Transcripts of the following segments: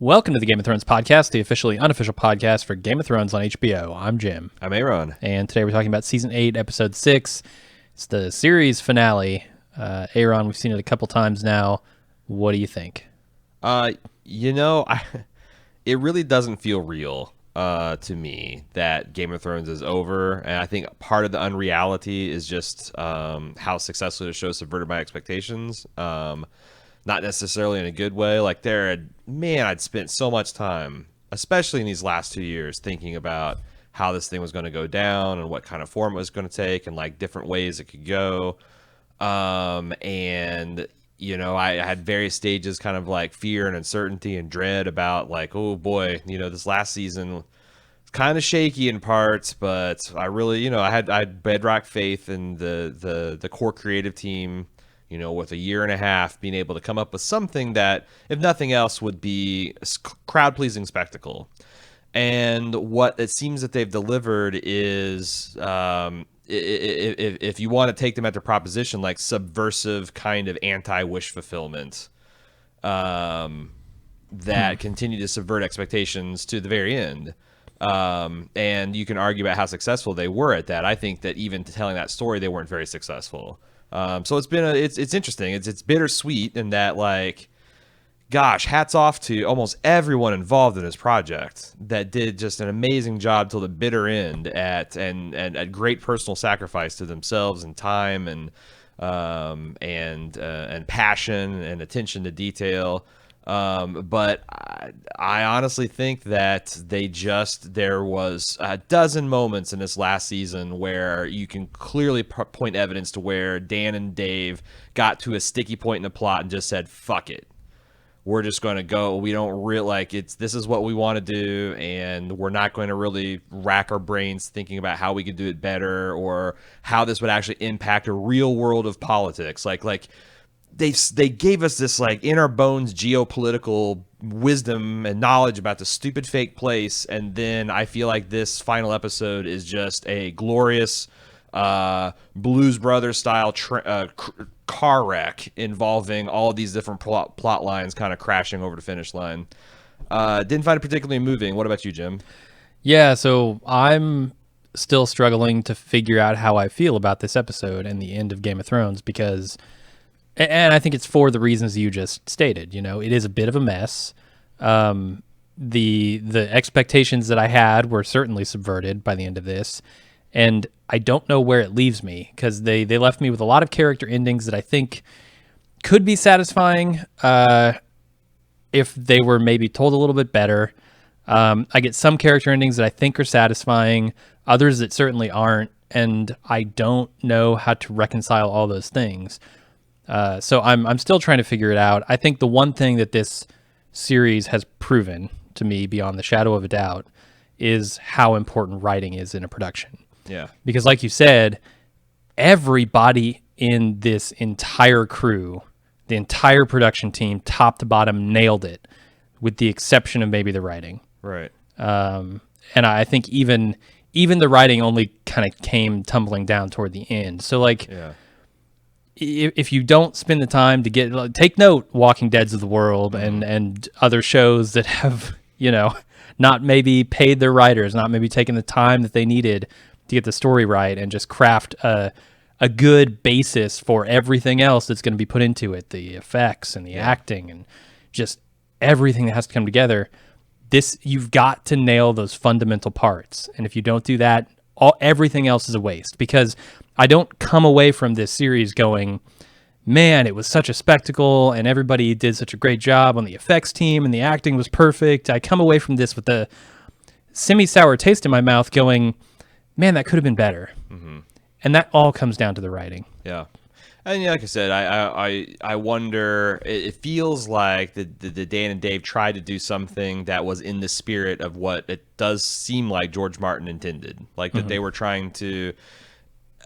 Welcome to the Game of Thrones podcast, the officially unofficial podcast for Game of Thrones on HBO. I'm Jim. I'm Aaron. And today we're talking about Season 8, Episode 6. It's the series finale. Aaron, we've seen it a couple times now. What do you think? It really doesn't feel real to me that Game of Thrones is over. And I think part of the unreality is just how successfully the show subverted my expectations. Not necessarily in a good way. Like I'd spent so much time, especially in these last 2 years, thinking about how this thing was going to go down and what kind of form it was going to take and like different ways it could go. I had various stages, kind of like fear and uncertainty and dread about like, oh boy, this last season was kind of shaky in parts, but I really, I had bedrock faith in the core creative team. With a year and a half being able to come up with something that, if nothing else, would be a crowd-pleasing spectacle. And what it seems that they've delivered is, if you want to take them at their proposition, like subversive kind of anti-wish fulfillment that continue to subvert expectations to the very end. And you can argue about how successful they were at that. I think that even telling that story, they weren't very successful. So it's been it's interesting. It's bittersweet in that, like, gosh, hats off to almost everyone involved in this project that did just an amazing job till the bitter end at great personal sacrifice to themselves and time and passion and attention to detail. But I honestly think that there was a dozen moments in this last season where you can clearly point evidence to where Dan and Dave got to a sticky point in the plot and just said, fuck it. We're just going to go. We don't really this is what we want to do. And we're not going to really rack our brains thinking about how we could do it better or how this would actually impact a real world of politics. They gave us this like in our bones geopolitical wisdom and knowledge about the stupid fake place, and then I feel like this final episode is just a glorious Blues Brothers style car wreck involving all these different plot lines kind of crashing over the finish line. Didn't find it particularly moving. What about you, Jim? Yeah, so I'm still struggling to figure out how I feel about this episode and the end of Game of Thrones because... And I think it's for the reasons you just stated. It is a bit of a mess. The expectations that I had were certainly subverted by the end of this, and I don't know where it leaves me because they left me with a lot of character endings that I think could be satisfying if they were maybe told a little bit better. I get some character endings that I think are satisfying, others that certainly aren't, and I don't know how to reconcile all those things. So I'm still trying to figure it out. I think the one thing that this series has proven to me beyond the shadow of a doubt is how important writing is in a production. Yeah. Because like you said, everybody in this entire crew, the entire production team, top to bottom, nailed it, with the exception of maybe the writing. Right. And I think even the writing only kind of came tumbling down toward the end. So yeah. If you don't spend the time to take note, Walking Deads of the world and other shows that have, not maybe paid their writers, not maybe taken the time that they needed to get the story right and just craft a good basis for everything else that's going to be put into it, the effects and the acting and just everything that has to come together. You've got to nail those fundamental parts. And if you don't do that, everything else is a waste, because I don't come away from this series going, man, it was such a spectacle and everybody did such a great job on the effects team and the acting was perfect. I come away from this with a semi-sour taste in my mouth going, man, that could have been better. Mm-hmm. And that all comes down to the writing. Yeah. And like I said, I wonder, it feels like the Dan and Dave tried to do something that was in the spirit of what it does seem like George Martin intended. Like that they were trying to,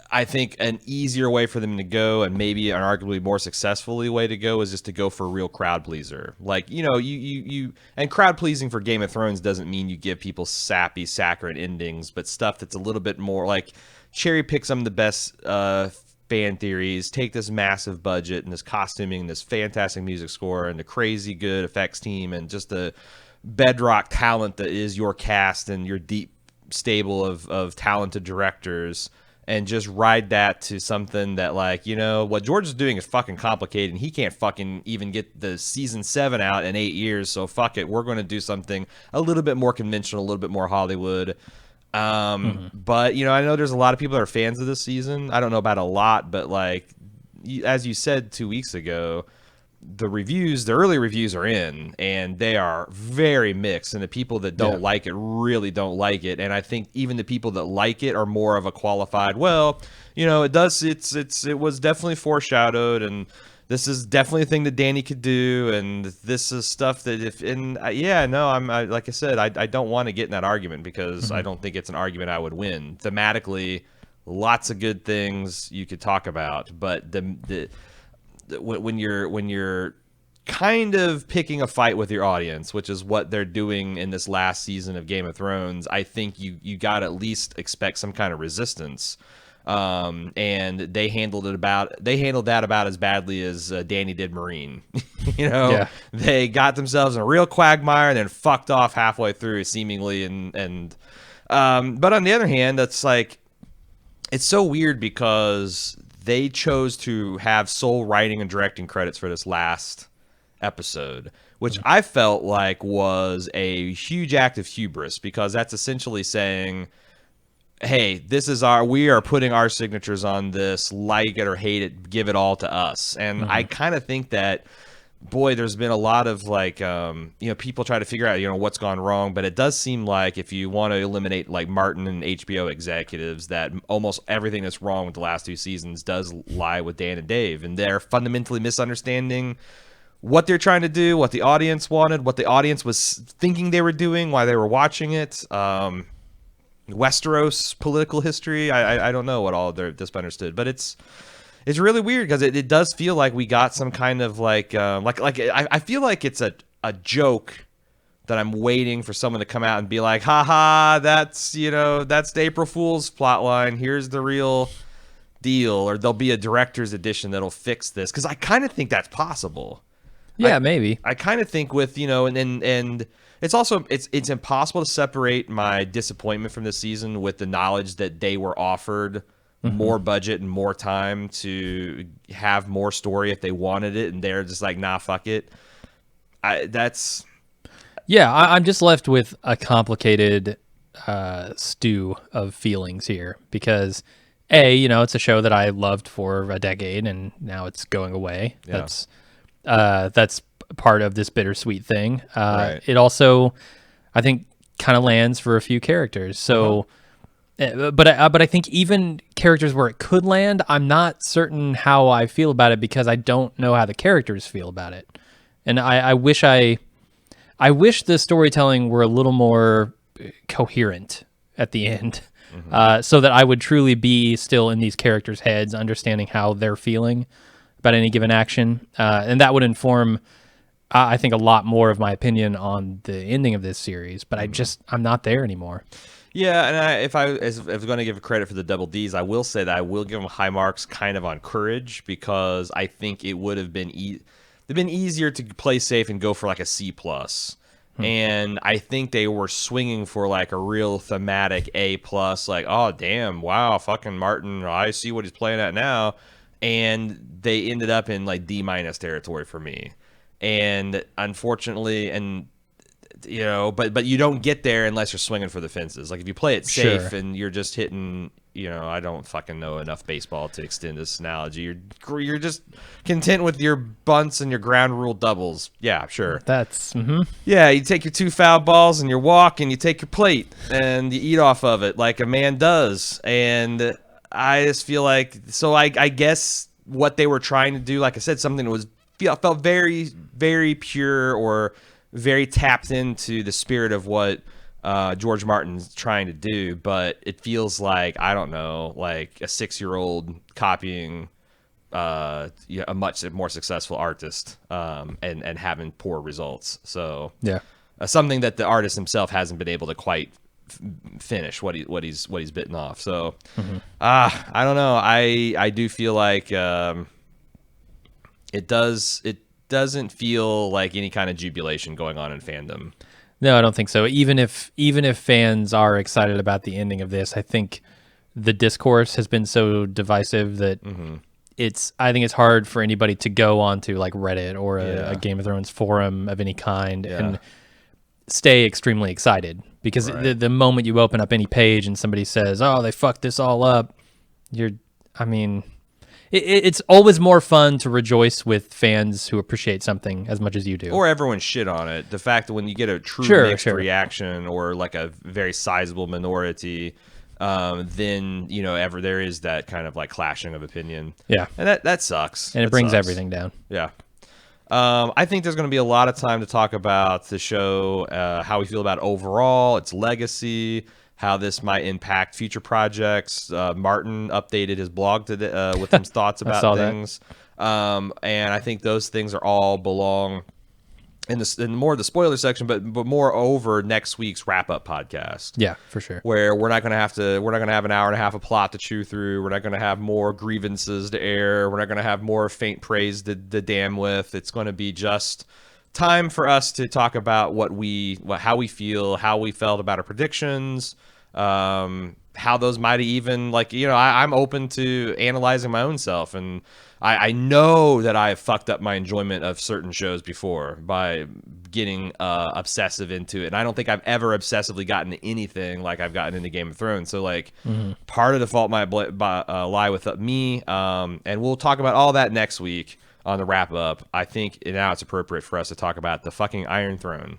I think an easier way for them to go, and maybe an arguably more successfully way to go, is just to go for a real crowd pleaser. Like, you and crowd pleasing for Game of Thrones doesn't mean you give people sappy, saccharine endings, but stuff that's a little bit more like cherry pick some of the best fan theories, take this massive budget and this costuming, this fantastic music score, and the crazy good effects team, and just the bedrock talent that is your cast and your deep stable of talented directors, and just ride that to something that, like, you know, what George is doing is fucking complicated, and he can't fucking even get the season 7 out in 8 years. So fuck it, we're going to do something a little bit more conventional, a little bit more Hollywood. But, you know, I know there's a lot of people that are fans of this season. I don't know about a lot, but like, as you said 2 weeks ago, the early reviews are in, and they are very mixed, and the people that don't like it really don't like it. And I think even the people that like it are more of a qualified, well, you know, it was definitely foreshadowed, and this is definitely a thing that Danny could do, and this is stuff that like I said, I don't want to get in that argument, because I don't think it's an argument I would win. Thematically, lots of good things you could talk about, but when you're kind of picking a fight with your audience, which is what they're doing in this last season of Game of Thrones, I think you got to at least expect some kind of resistance. And they handled that about as badly as Danny did Marine. You know, They got themselves in a real quagmire and then fucked off halfway through, seemingly. But on the other hand, that's like, it's so weird because they chose to have sole writing and directing credits for this last episode, which I felt like was a huge act of hubris, because that's essentially saying, hey, we are putting our signatures on this, like it or hate it, give it all to us. And I kind of think that, boy, there's been a lot of like, people try to figure out, what's gone wrong. But it does seem like, if you want to eliminate like Martin and HBO executives, that almost everything that's wrong with the last 2 seasons does lie with Dan and Dave. And they're fundamentally misunderstanding what they're trying to do, what the audience wanted, what the audience was thinking they were doing, why they were watching it. Westeros political history. I don't know what all they're misunderstood, but it's really weird, because it does feel like we got some kind of like I feel like it's a joke that I'm waiting for someone to come out and be like, haha, that's the April Fool's plot line. Here's the real deal. Or there'll be a director's edition that'll fix this. Because I kind of think that's possible. Yeah, maybe. I kind of think with, and it's also, it's impossible to separate my disappointment from this season with the knowledge that they were offered more budget and more time to have more story if they wanted it, and they're just like, nah, fuck it. I'm just left with a complicated stew of feelings here, because it's a show that I loved for a decade, and now it's going away. Yeah. That's part of this bittersweet thing. Right. It also, I think, kind of lands for a few characters. So, but I think even characters where it could land, I'm not certain how I feel about it, because I don't know how the characters feel about it. And I wish the storytelling were a little more coherent at the end, so that I would truly be still in these characters' heads, understanding how they're feeling about any given action. And that would inform, I think, a lot more of my opinion on the ending of this series. But I'm not there anymore. Yeah, and if I was going to give credit for the double Ds, I will say that I will give them high marks kind of on courage, because I think it would have been easier to play safe and go for like a C+. And I think they were swinging for like a real thematic A+, like, oh, damn, wow, fucking Martin, I see what he's playing at now. And they ended up in like D- territory for me. And unfortunately, but you don't get there unless you're swinging for the fences. Like if you play it safe and you're just hitting, I don't fucking know enough baseball to extend this analogy. You're just content with your bunts and your ground rule doubles. Yeah, sure. That's yeah. You take your 2 foul balls and you walk, and you take your plate and you eat off of it like a man does. And I just feel like, so I guess what they were trying to do, like I said, something that felt very, very pure, or very tapped into the spirit of what George Martin's trying to do, but it feels like, I don't know, like a 6-year-old copying a much more successful artist, and having poor results. So something that the artist himself hasn't been able to quite finish what he's bitten off. So I don't know. I do feel like it doesn't feel like any kind of jubilation going on in fandom. No, I don't think so. Even if fans are excited about the ending of this, I think the discourse has been so divisive that I think it's hard for anybody to go onto like Reddit or a Game of Thrones forum of any kind and stay extremely excited, because the moment you open up any page and somebody says, "Oh, they fucked this all up," it's always more fun to rejoice with fans who appreciate something as much as you do. Or everyone shit on it. The fact that when you get a true mixed reaction or like a very sizable minority, then there is that kind of like clashing of opinion. Yeah, and that sucks. And it brings everything down. Yeah. I think there's going to be a lot of time to talk about the show, how we feel about it overall, its legacy, how this might impact future projects. Martin updated his blog today with some thoughts about things. And I think those things are all belong in more of the spoiler section, but moreover next week's wrap up podcast. Yeah, for sure. Where we're not going to have an hour and a half of plot to chew through. We're not going to have more grievances to air. We're not going to have more faint praise to damn with. It's going to be just time for us to talk about how we feel, how we felt about our predictions, how those might even I'm open to analyzing my own self, and I know that I have fucked up my enjoyment of certain shows before by getting obsessive into it. And I don't think I've ever obsessively gotten to anything like I've gotten into Game of Thrones. So part of the fault might lie with me. And we'll talk about all that next week on the wrap up. I think now it's appropriate for us to talk about the fucking Iron Throne.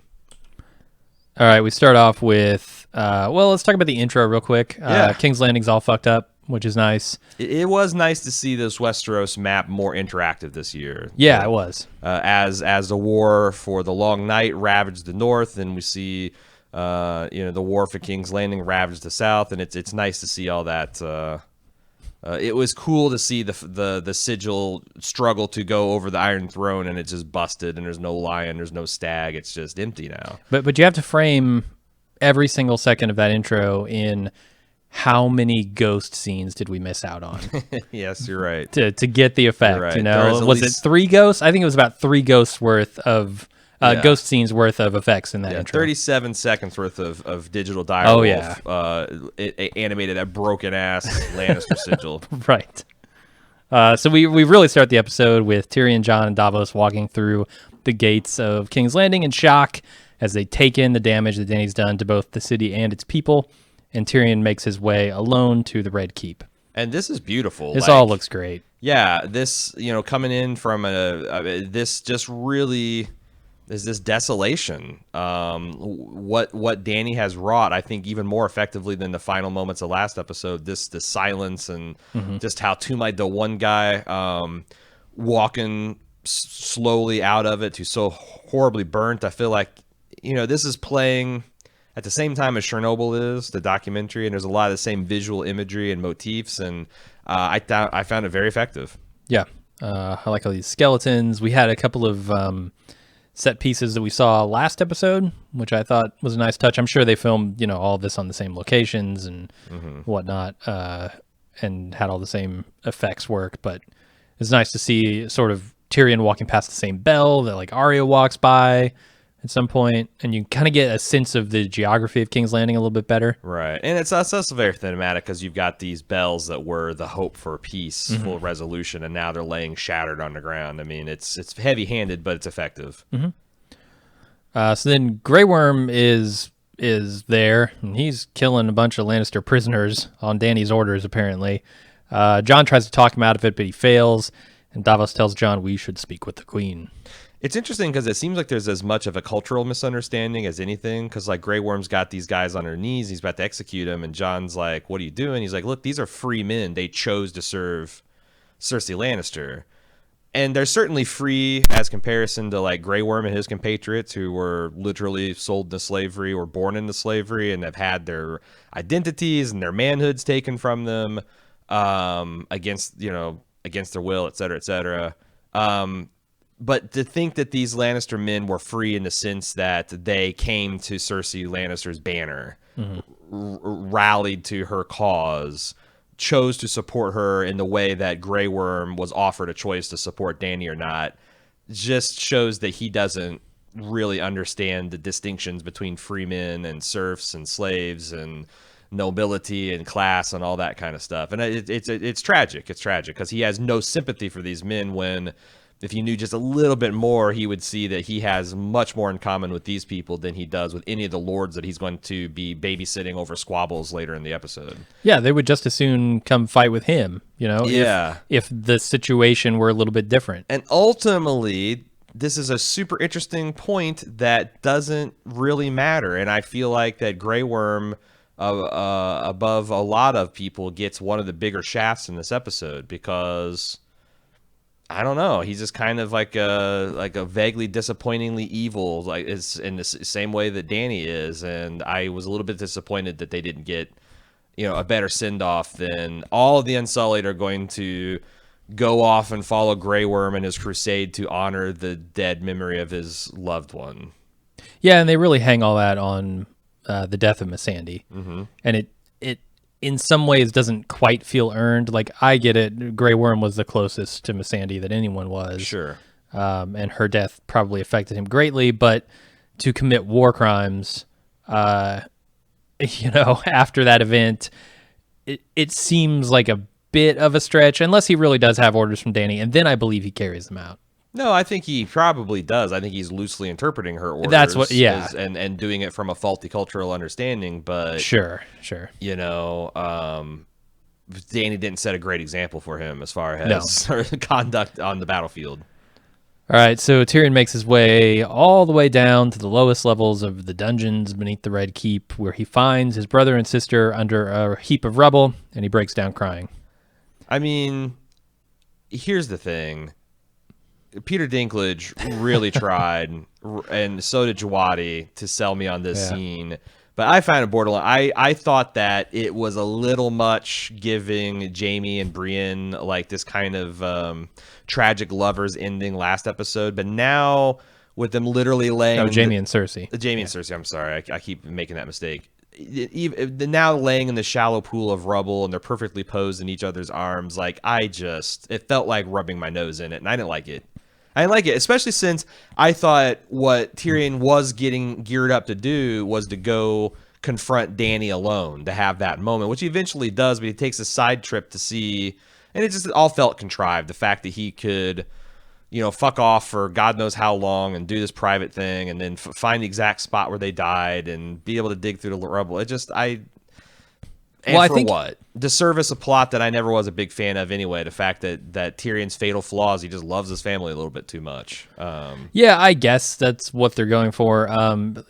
All right, we start off with, let's talk about the intro real quick. King's Landing's all fucked up, which is nice. It was nice to see this Westeros map more interactive this year. Yeah, it was. As the war for the Long Night ravaged the north, and we see, the war for King's Landing ravaged the south, and it's nice to see all that. It was cool to see the sigil struggle to go over the Iron Throne, and it's just busted, and there's no lion, there's no stag, it's just empty now. But you have to frame every single second of that intro in how many ghost scenes did we miss out on? Yes, you're right. To get the effect, right. Was it 3 ghosts? I think it was about 3 ghosts worth of ghost scenes worth of effects in that intro. 37 seconds worth of digital dialogue. Oh yeah. It animated that broken ass Lannister sigil. Right. So we really start the episode with Tyrion, Jon, and Davos walking through the gates of King's Landing in shock as they take in the damage that Dany's done to both the city and its people. And Tyrion makes his way alone to the Red Keep. And this is beautiful. This all looks great. Yeah, this, coming in from this just really is this desolation. What Dany has wrought, I think, even more effectively than the final moments of last episode. The silence and just how the one guy walking slowly out of it to so horribly burnt. I feel like, this is playing at the same time as Chernobyl is, the documentary, and there's a lot of the same visual imagery and motifs, and I found it very effective. Yeah, I like all these skeletons. We had a couple of set pieces that we saw last episode, which I thought was a nice touch. I'm sure they filmed, all of this on the same locations and whatnot, and had all the same effects work, but it's nice to see sort of Tyrion walking past the same bell that like Arya walks by at some point, and you kind of get a sense of the geography of King's Landing a little bit better. Right, and it's also very thematic because you've got these bells that were the hope for peaceful resolution, and now they're laying shattered on the ground. I mean, it's heavy-handed, but it's effective. So then Grey Worm is there, and he's killing a bunch of Lannister prisoners on Dany's orders, apparently. Jon tries to talk him out of it, but he fails, and Davos tells Jon, "We should speak with the Queen." It's interesting because it seems like there's as much of a cultural misunderstanding as anything, because like Grey Worm's got these guys on their knees, he's about to execute them, and Jon's like, "What are you doing?" He's like, "Look, these are free men. They chose to serve Cersei Lannister." And they're certainly free as comparison to like Grey Worm and his compatriots who were literally sold into slavery or born into slavery and have had their identities and their manhoods taken from them against their will, et cetera, et cetera. But to think that these Lannister men were free in the sense that they came to Cersei Lannister's banner, rallied to her cause, chose to support her in the way that Grey Worm was offered a choice to support Dany or not, just shows that he doesn't really understand the distinctions between free men and serfs and slaves and nobility and class and all that kind of stuff. And it's tragic. It's tragic because he has no sympathy for these men when, if he knew just a little bit more, he would see that he has much more in common with these people than he does with any of the lords that he's going to be babysitting over squabbles later in the episode. Yeah, they would just as soon come fight with him, Yeah. if the situation were a little bit different. And ultimately, this is a super interesting point that doesn't really matter. And I feel like that Grey Worm, above a lot of people, gets one of the bigger shafts in this episode because, I don't know, he's just kind of like a vaguely disappointingly evil, like it's in the same way that Danny is. And I was a little bit disappointed that they didn't get, a better send off than all of the Unsullied are going to go off and follow Grey Worm in his crusade to honor the dead memory of his loved one. Yeah, and they really hang all that on the death of Missandei. Mm-hmm. And it in some ways doesn't quite feel earned. Like, I get it. Grey Worm was the closest to Missandei that anyone was. Sure. And her death probably affected him greatly, but to commit war crimes, after that event, it seems like a bit of a stretch, unless he really does have orders from Danny, and then I believe he carries them out. No, I think he probably does. I think he's loosely interpreting her orders. That's what, yeah, and doing it from a faulty cultural understanding. But sure, Danny didn't set a great example for him as far as her conduct on the battlefield. All right, so Tyrion makes his way all the way down to the lowest levels of the dungeons beneath the Red Keep, where he finds his brother and sister under a heap of rubble, and he breaks down crying. I mean, here's the thing. Peter Dinklage really tried, and so did Jawadi, to sell me on this scene. But I found it borderline. I thought that it was a little much giving Jaime and Brienne like this kind of tragic lovers ending last episode. But now with them literally laying... Oh, Jaime and Cersei. Jaime and Cersei, I'm sorry. I keep making that mistake. Now laying in the shallow pool of rubble and they're perfectly posed in each other's arms. Like, it felt like rubbing my nose in it, and I didn't like it. I didn't like it, especially since I thought what Tyrion was getting geared up to do was to go confront Danny alone, to have that moment, which he eventually does, but he takes a side trip to see, and it all felt contrived. The fact that he could, fuck off for God knows how long and do this private thing and then find the exact spot where they died and be able to dig through the rubble. I think what? To service a plot that I never was a big fan of anyway. The fact that Tyrion's fatal flaws, he just loves his family a little bit too much. Yeah, I guess that's what they're going for.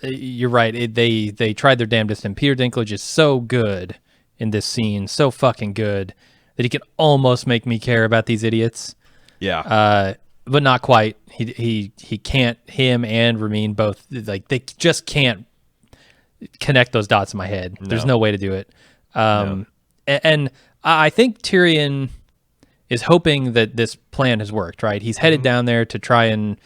You're right. They tried their damnedest, and Peter Dinklage is so good in this scene, so fucking good, that he can almost make me care about these idiots. Yeah. But not quite. He can't. Him and Ramin both, like, they just can't connect those dots in my head. No. There's no way to do it. And I think Tyrion is hoping that this plan has worked, right? He's headed down there to try and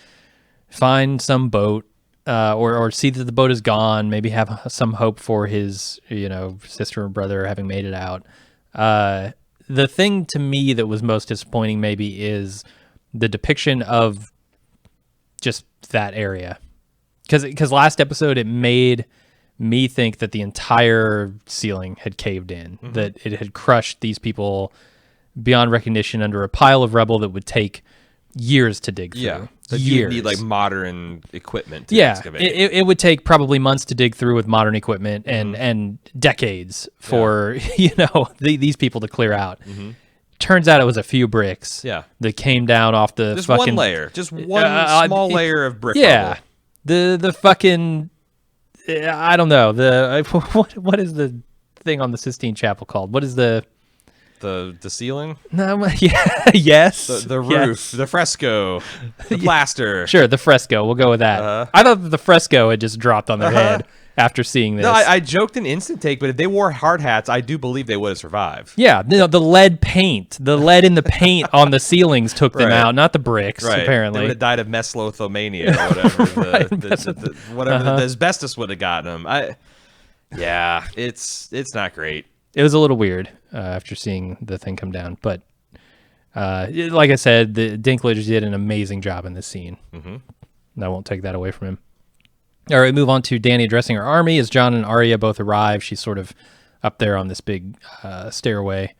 find some boat, or see that the boat is gone, maybe have some hope for his, sister or brother having made it out. The thing to me that was most disappointing maybe is the depiction of just that area. Because last episode it made me think that the entire ceiling had caved in, that it had crushed these people beyond recognition under a pile of rubble that would take years to dig through. Yeah, years. You need like modern equipment to excavate. It would take probably months to dig through with modern equipment and decades for these people to clear out. Turns out it was a few bricks that came down off the just fucking... one layer. Just one small layer of brick rubble. The fucking... I don't know. What is the thing on the Sistine Chapel called? What is the ceiling? No, yes. The roof, the fresco, the plaster. Sure, the fresco. We'll go with that. I thought that the fresco had just dropped on their head after seeing this. No, I joked in Instant Take, but if they wore hard hats, I do believe they would have survived. Yeah, the lead paint, the lead in the paint on the ceilings took them out, not the bricks. Apparently, they would have died of mesothelioma or whatever. The asbestos would have gotten them. It's not great. It was a little weird after seeing the thing come down, but like I said, the Dinklage did an amazing job in this scene. And I won't take that away from him. All right, move on to Dany addressing her army. As Jon and Arya both arrive, she's sort of up there on this big stairway.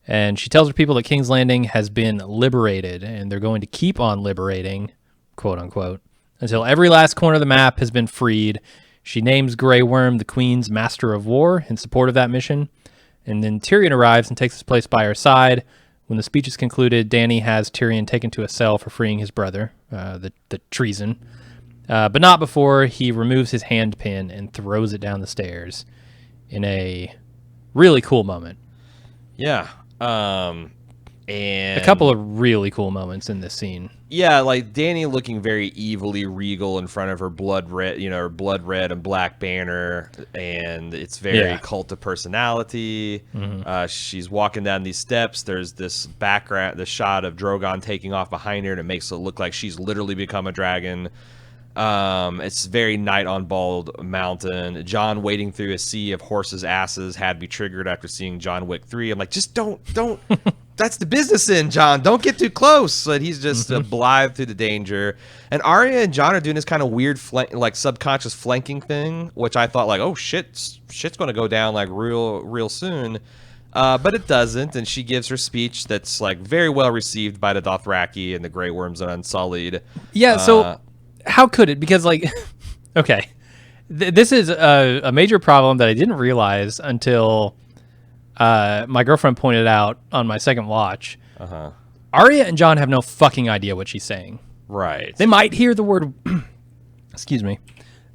And she tells her people that King's Landing has been liberated, and they're going to keep on liberating, quote unquote, until every last corner of the map has been freed. She names Grey Worm the Queen's Master of War in support of that mission. And then Tyrion arrives and takes his place by her side. When the speech is concluded, Dany has Tyrion taken to a cell for freeing his brother, the treason, but not before he removes his hand pin and throws it down the stairs in a really cool moment. Yeah. And a couple of really cool moments in this scene. Yeah, like Dany looking very evilly regal in front of her blood red, her blood red and black banner, and it's very cult of personality. Mm-hmm. She's walking down these steps. There's this background, the shot of Drogon taking off behind her, and it makes it look like she's literally become a dragon. It's very night on Bald Mountain. Jon wading through a sea of horses' asses had me triggered after seeing John Wick 3. I'm like, just don't. That's the business end, Jon. Don't get too close. But he's just blithe through the danger. And Arya and Jon are doing this kind of weird, subconscious flanking thing, which I thought, like, oh shit's gonna go down like real soon. But it doesn't, and she gives her speech that's like very well received by the Dothraki and the Grey Worms and Unsullied. Yeah. So how could it? Because like, okay, this is a major problem that I didn't realize until my girlfriend pointed out on my second watch. Arya and Jon have no fucking idea what she's saying. Right. They might hear the word, excuse me,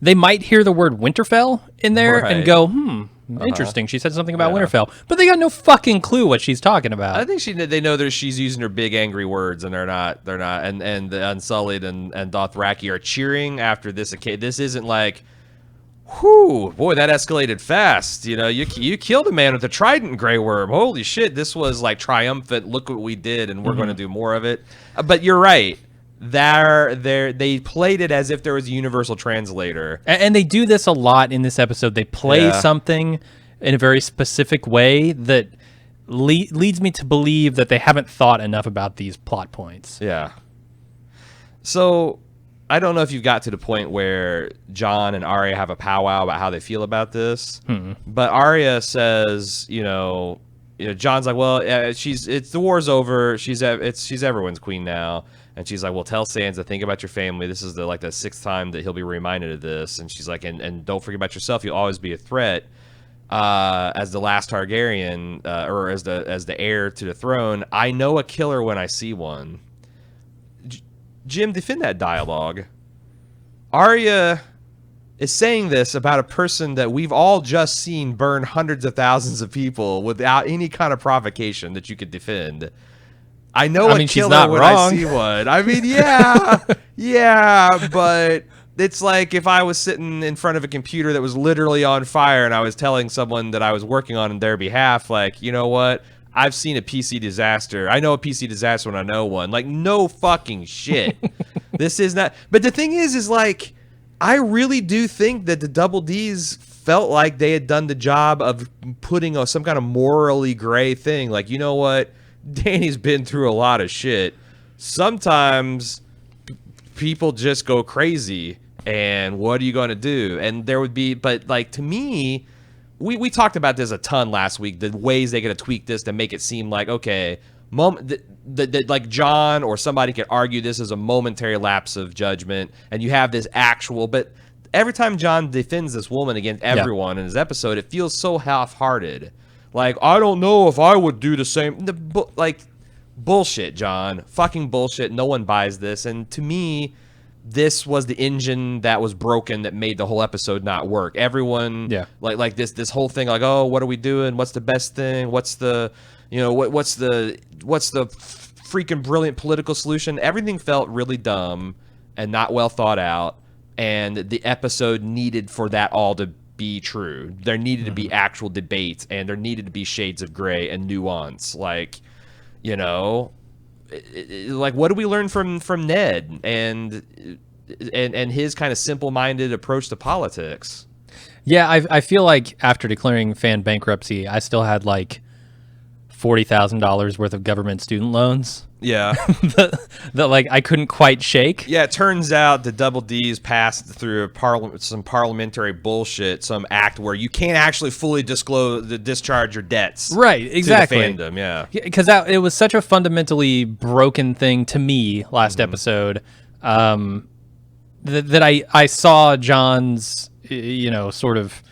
they might hear the word Winterfell in there and go, interesting. She said something about Winterfell, but they got no fucking clue what she's talking about. I think they know that she's using her big angry words, and they're not, and the Unsullied and Dothraki are cheering after this. This isn't like, whew, boy, that escalated fast. You killed a man with a trident, Grey Worm. Holy shit, this was like triumphant. Look what we did, and we're going to do more of it. But you're right. They played it as if there was a universal translator. And they do this a lot in this episode. They play something in a very specific way that leads me to believe that they haven't thought enough about these plot points. Yeah. So I don't know if you've got to the point where Jon and Arya have a powwow about how they feel about this. But Arya says, Jon's like, well, it's the war's over. She's everyone's queen now. And she's like, well, tell Sansa, think about your family. This is the sixth time that he'll be reminded of this. And she's like, and don't forget about yourself. You'll always be a threat. As the last Targaryen, or as the heir to the throne, I know a killer when I see one. Jim, defend that dialogue. Arya is saying this about a person that we've all just seen burn hundreds of thousands of people without any kind of provocation that you could defend. I know a killer when I see one. I mean, yeah, but it's like if I was sitting in front of a computer that was literally on fire and I was telling someone that I was working on their behalf, like, you know what? I've seen a PC disaster. I know a PC disaster when I know one. Like, no fucking shit. This is not. But the thing is like, I really do think that the Double Ds felt like they had done the job of putting some kind of morally gray thing. Like, you know what? Dany's been through a lot of shit. Sometimes people just go crazy, and what are you going to do? And there would be, but like, to me, we talked about this a ton last week, the ways they could tweak this to make it seem like, okay, like Jon or somebody could argue this is a momentary lapse of judgment, and you have this actual, but every time Jon defends this woman against everyone in his episode, it feels so half-hearted. Like, I don't know if I would do the same. Like, bullshit, Jon. Fucking bullshit. No one buys this. And to me, this was the engine that was broken that made the whole episode not work. Everyone, like this whole thing, like, oh, what are we doing? What's the best thing? What's the, what's the freaking brilliant political solution? Everything felt really dumb and not well thought out. And the episode needed for that all to be true. There needed to be actual debate, and there needed to be shades of gray and nuance. Like, like, what do we learn from Ned and his kind of simple-minded approach to politics? Yeah, I feel like after declaring fan bankruptcy, I still had like $40,000 worth of government student loans Yeah. that like I couldn't quite shake. Yeah, it turns out the Double D's passed through some parliamentary bullshit, some act where you can't actually fully discharge your debts. Right, exactly. To the fandom, yeah. Because it was such a fundamentally broken thing to me last episode, that I saw John's, sort of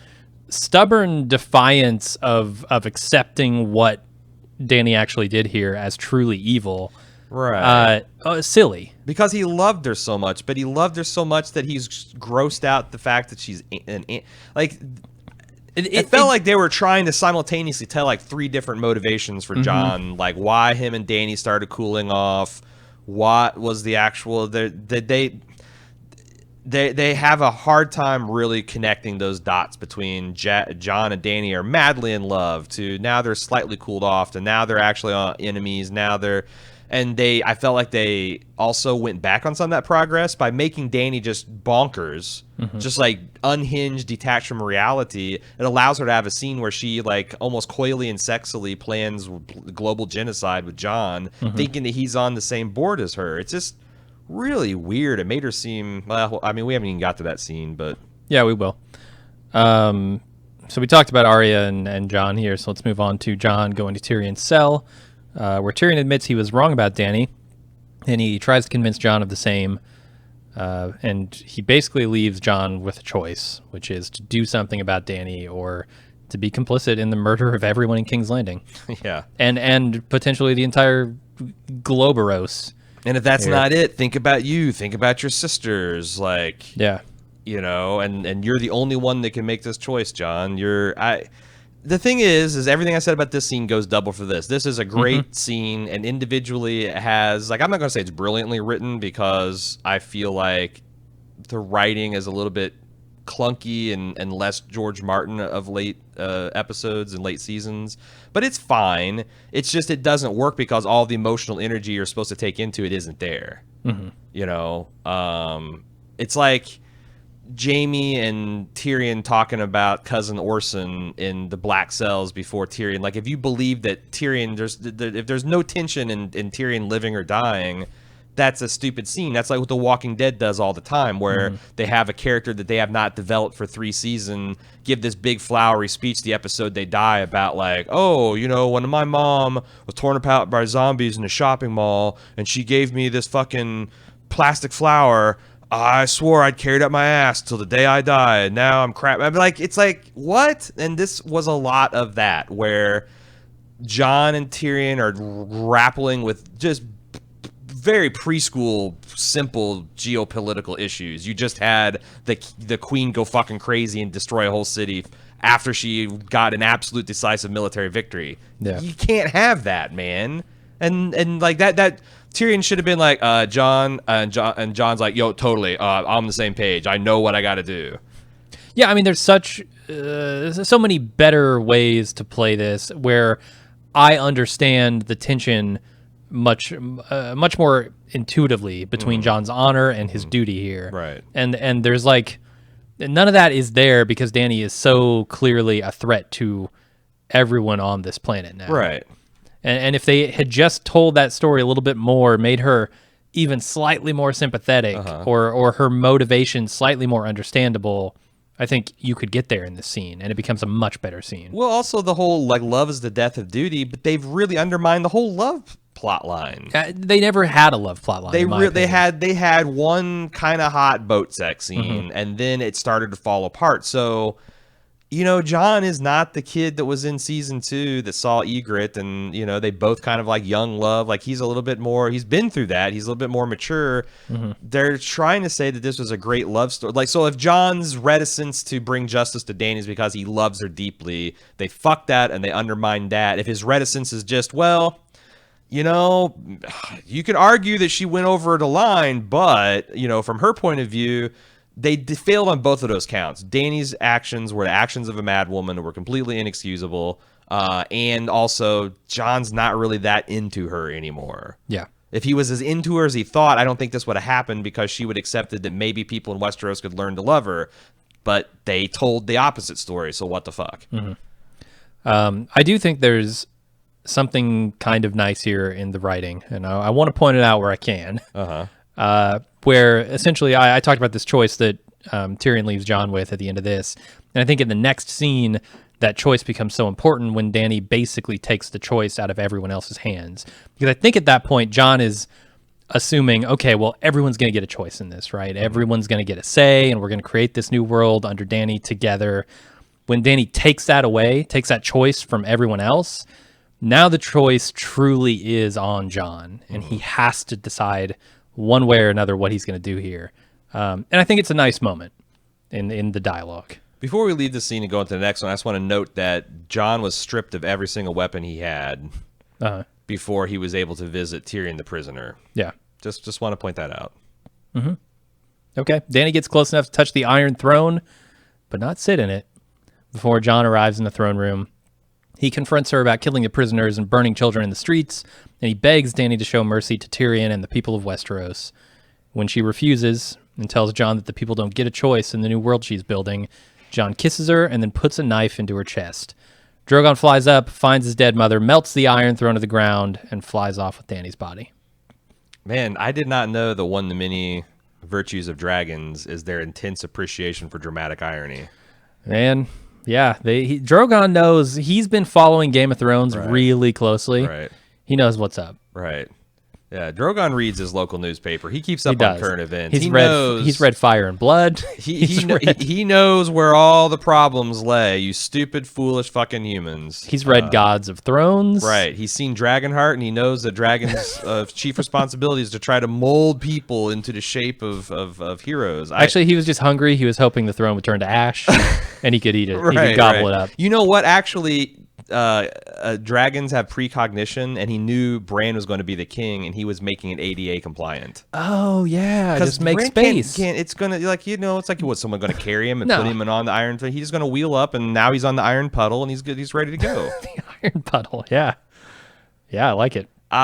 stubborn defiance of accepting what Danny actually did here as truly evil. Right. Silly. Because he loved her so much, but he loved her so much that he's grossed out the fact that she's like. It felt like they were trying to simultaneously tell like three different motivations for John, like why him and Danny started cooling off, what was the actual they have a hard time really connecting those dots between John and Danny are madly in love to now they're slightly cooled off to now they're actually enemies. Now I felt like they also went back on some of that progress by making Danny just bonkers, just like unhinged, detached from reality. It allows her to have a scene where she like almost coyly and sexily plans global genocide with John, thinking that he's on the same board as her. It's just really weird. It made her seem, well, I mean, we haven't even got to that scene, but yeah, we will. So we talked about Arya and John here, so let's move on to John going to Tyrion's cell, where Tyrion admits he was wrong about Danny, and he tries to convince John of the same, and he basically leaves John with a choice, which is to do something about Danny or to be complicit in the murder of everyone in King's Landing. yeah. And potentially the entire Globeros. And if that's not it, think about you. Think about your sisters. Like, yeah, and you're the only one that can make this choice, John. The thing is everything I said about this scene goes double for this. This is a great scene, and individually it has, like, I'm not going to say it's brilliantly written because I feel like the writing is a little bit clunky and less George Martin of late episodes and late seasons, but it's fine. It's just it doesn't work because all the emotional energy you're supposed to take into it isn't there. It's like Jaime and Tyrion talking about cousin Orson in the Black Cells before Tyrion. Like, if you believe that Tyrion, if there's no tension in Tyrion living or dying, that's a stupid scene. That's like what The Walking Dead does all the time, where they have a character that they have not developed for 3 seasons give this big flowery speech the episode they die about, like, oh, when my mom was torn apart by zombies in a shopping mall and she gave me this fucking plastic flower, I swore I'd carry it up my ass till the day I die, and now I'm crap. I'm like, it's like, what? And this was a lot of that, where Jon and Tyrion are grappling with just very preschool, simple geopolitical issues. You just had the queen go fucking crazy and destroy a whole city after she got an absolute decisive military victory. Yeah. You can't have that, man. And like that Tyrion should have been like, Jon, and Jon's like, yo, totally, I'm on the same page. I know what I got to do. Yeah, I mean, there's so many better ways to play this where I understand the tension much more intuitively between Jon's honor and his duty here. Right. And there's like, none of that is there because Danny is so clearly a threat to everyone on this planet now. Right. And if they had just told that story a little bit more, made her even slightly more sympathetic, or her motivation slightly more understandable, I think you could get there in this scene, and it becomes a much better scene. Well, also the whole, like, love is the death of duty, but they've really undermined the whole love plot line. They never had a love plot line. They had one kind of hot boat sex scene, and then it started to fall apart. So, Jon is not the kid that was in season 2 that saw Ygritte, and they both kind of like young love. Like, he's a little bit more. He's been through that. He's a little bit more mature. They're trying to say that this was a great love story. Like, so if Jon's reticence to bring justice to Dany is because he loves her deeply, they fuck that and they undermine that. If his reticence is just, well, you could argue that she went over the line, but, from her point of view, they failed on both of those counts. Dany's actions were the actions of a mad woman that were completely inexcusable. And also, Jon's not really that into her anymore. Yeah. If he was as into her as he thought, I don't think this would have happened because she would have accepted that maybe people in Westeros could learn to love her. But they told the opposite story, so what the fuck? I do think there's something kind of nice here in the writing, and I want to point it out where I can. Where essentially I talked about this choice that Tyrion leaves Jon with at the end of this, and I think in the next scene that choice becomes so important when Dany basically takes the choice out of everyone else's hands, because I think at that point Jon is assuming, okay, well, everyone's going to get a choice in this, right? Everyone's going to get a say, and we're going to create this new world under Dany together. When Dany takes that away, takes that choice from everyone else, now the choice truly is on Jon, and he has to decide one way or another what he's going to do here. And I think it's a nice moment in the dialogue. Before we leave this scene and go into the next one, I just want to note that Jon was stripped of every single weapon he had before he was able to visit Tyrion the prisoner. Yeah. Just want to point that out. Okay. Dany gets close enough to touch the Iron Throne, but not sit in it. Before Jon arrives in the throne room, he confronts her about killing the prisoners and burning children in the streets, and he begs Dany to show mercy to Tyrion and the people of Westeros. When she refuses and tells Jon that the people don't get a choice in the new world she's building, Jon kisses her and then puts a knife into her chest. Drogon flies up, finds his dead mother, melts the Iron Throne to the ground, and flies off with Dany's body. Man, I did not know that one of the many virtues of dragons is their intense appreciation for dramatic irony. Man, yeah, Drogon knows. He's been following Game of Thrones really closely. Right. He knows what's up. Right. Yeah, Drogon reads his local newspaper. He keeps up on current events. He's read Fire and Blood. He knows where all the problems lay, you stupid, foolish fucking humans. He's read Gods of Thrones. Right. He's seen Dragonheart, and he knows that dragons' chief responsibility is to try to mold people into the shape of heroes. Actually, he was just hungry. He was hoping the throne would turn to ash, and he could eat it. He could gobble it up. You know what? Actually, dragons have precognition, and he knew Bran was going to be the king, and he was making it ADA compliant. Oh yeah, just make space. It's gonna it's like what, someone going to carry him and put him on the iron thing? He's just going to wheel up, and now he's on the iron puddle, and he's good. He's ready to go. The iron puddle, yeah, I like it. So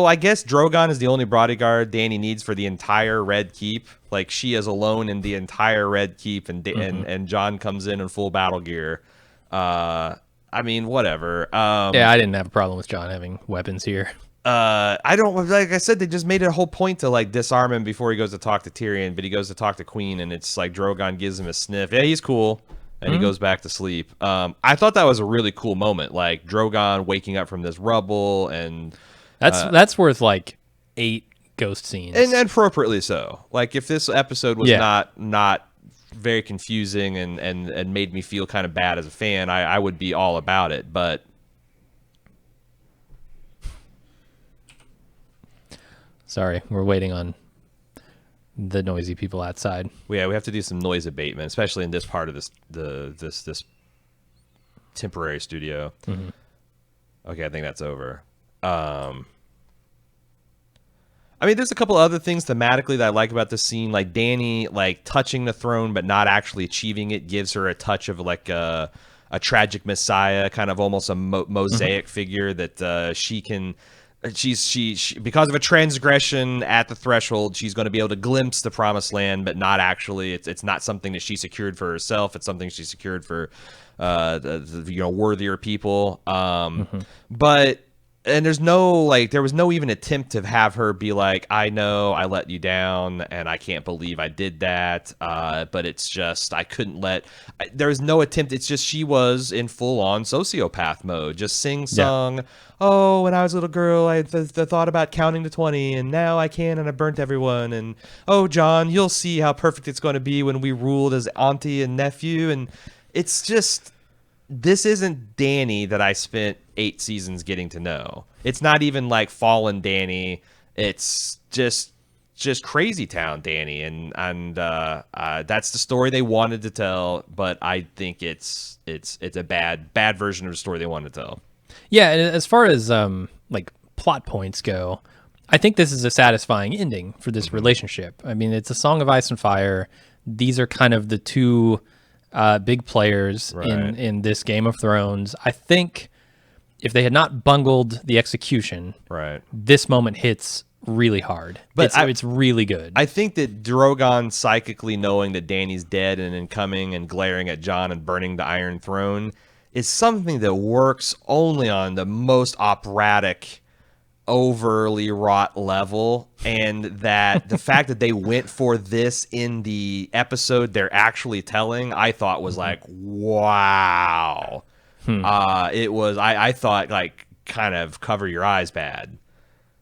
I guess Drogon is the only bodyguard Dany needs for the entire Red Keep. Like, she is alone in the entire Red Keep, and and Jon comes in full battle gear. Whatever. Yeah, I didn't have a problem with Jon having weapons here. I don't, like I said, they just made it a whole point to like disarm him before he goes to talk to Tyrion, but he goes to talk to Queen, and it's like Drogon gives him a sniff. Yeah, he's cool. And he goes back to sleep. I thought that was a really cool moment, like Drogon waking up from this rubble, and that's worth like 8 ghost scenes, and appropriately so. Like, if this episode was not very confusing and made me feel kind of bad as a fan, I would be all about it. But sorry, we're waiting on the noisy people outside. We have to do some noise abatement, especially in this part of this temporary studio. Okay, I think that's over. There's a couple other things thematically that I like about this scene. Like, Dany, like, touching the throne but not actually achieving it gives her a touch of like a tragic messiah, kind of almost a mosaic figure that she can. She because of a transgression at the threshold, she's going to be able to glimpse the promised land, but not actually. It's not something that she secured for herself. It's something she secured for worthier people. But and there was no even attempt to have her be like, I know I let you down and I can't believe I did that. But it's just, I couldn't there was no attempt. It's just, she was in full on sociopath mode, just sing-song. Yeah. Oh, when I was a little girl, I thought about counting to 20, and now I can, and I burnt everyone. And, oh, Jon, you'll see how perfect it's going to be when we ruled as auntie and nephew. And it's just, this isn't Dany that I spent 8 seasons getting to know. It's not even like fallen Dany. It's just crazy town Dany, and that's the story they wanted to tell. But I think it's a bad version of the story they wanted to tell. Yeah, and as far as like plot points go, I think this is a satisfying ending for this relationship. I mean, it's a Song of Ice and Fire. These are kind of the two big players in this Game of Thrones. I think if they had not bungled the execution, this moment hits really hard. But It's really good. I think that Drogon psychically knowing that Dany's dead and then coming and glaring at Jon and burning the Iron Throne is something that works only on the most operatic, overly wrought level, and that the fact that they went for this in the episode they're actually telling, I thought was like, wow. It was, I thought, like, kind of cover your eyes bad.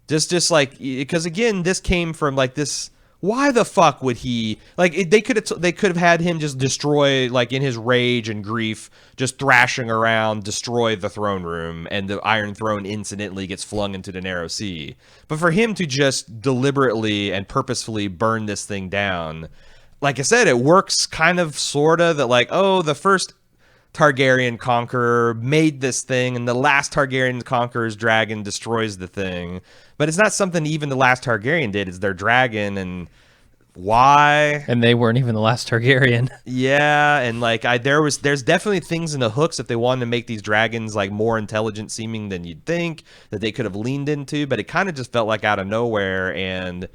Just like, because again, this came from like this. Why the fuck would he like? They could have had him just destroy, like in his rage and grief, just thrashing around, destroy the throne room, and the Iron Throne incidentally gets flung into the Narrow Sea. But for him to just deliberately and purposefully burn this thing down, like I said, it works kind of sorta that like, oh, the first Targaryen conqueror made this thing, and the last Targaryen conqueror's dragon destroys the thing. But it's not something even the last Targaryen did. It's their dragon, and why? And they weren't even the last Targaryen. Yeah, and like there's definitely things in the hooks if they wanted to make these dragons like more intelligent seeming than you'd think that they could have leaned into, but it kind of just felt like out of nowhere and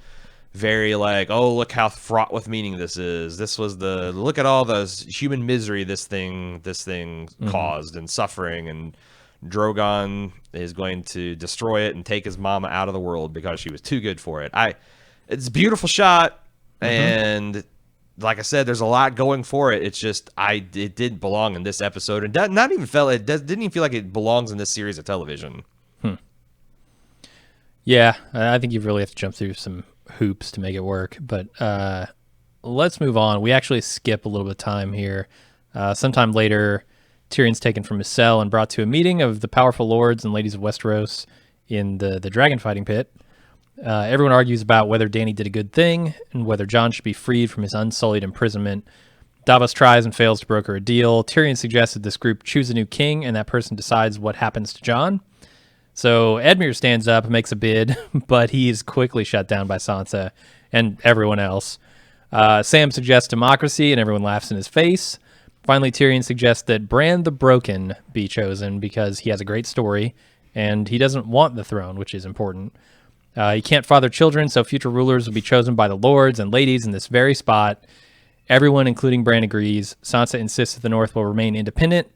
very like, oh, look how fraught with meaning this is. This was the look at all the human misery this thing caused and suffering, and Drogon is going to destroy it and take his mama out of the world because she was too good for it. It's a beautiful shot, and like I said, there's a lot going for it. It's just it didn't belong in this episode, and didn't even feel like it belongs in this series of television. Yeah, I think you really have to jump through some hoops to make it work. But let's move on. We actually skip a little bit of time here. Sometime later, Tyrion's taken from his cell and brought to a meeting of the powerful lords and ladies of Westeros in the dragon fighting pit. Everyone argues about whether Dany did a good thing and whether Jon should be freed from his unsullied imprisonment. Davos tries and fails to broker a deal. Tyrion suggested this group choose a new king, and that person decides what happens to Jon. So Edmure stands up and makes a bid, but he is quickly shut down by Sansa and everyone else. Sam suggests democracy, and everyone laughs in his face. Finally, Tyrion suggests that Bran the Broken be chosen because he has a great story, and he doesn't want the throne, which is important. He can't father children, so future rulers will be chosen by the lords and ladies in this very spot. Everyone, including Bran, agrees. Sansa insists that the North will remain independent,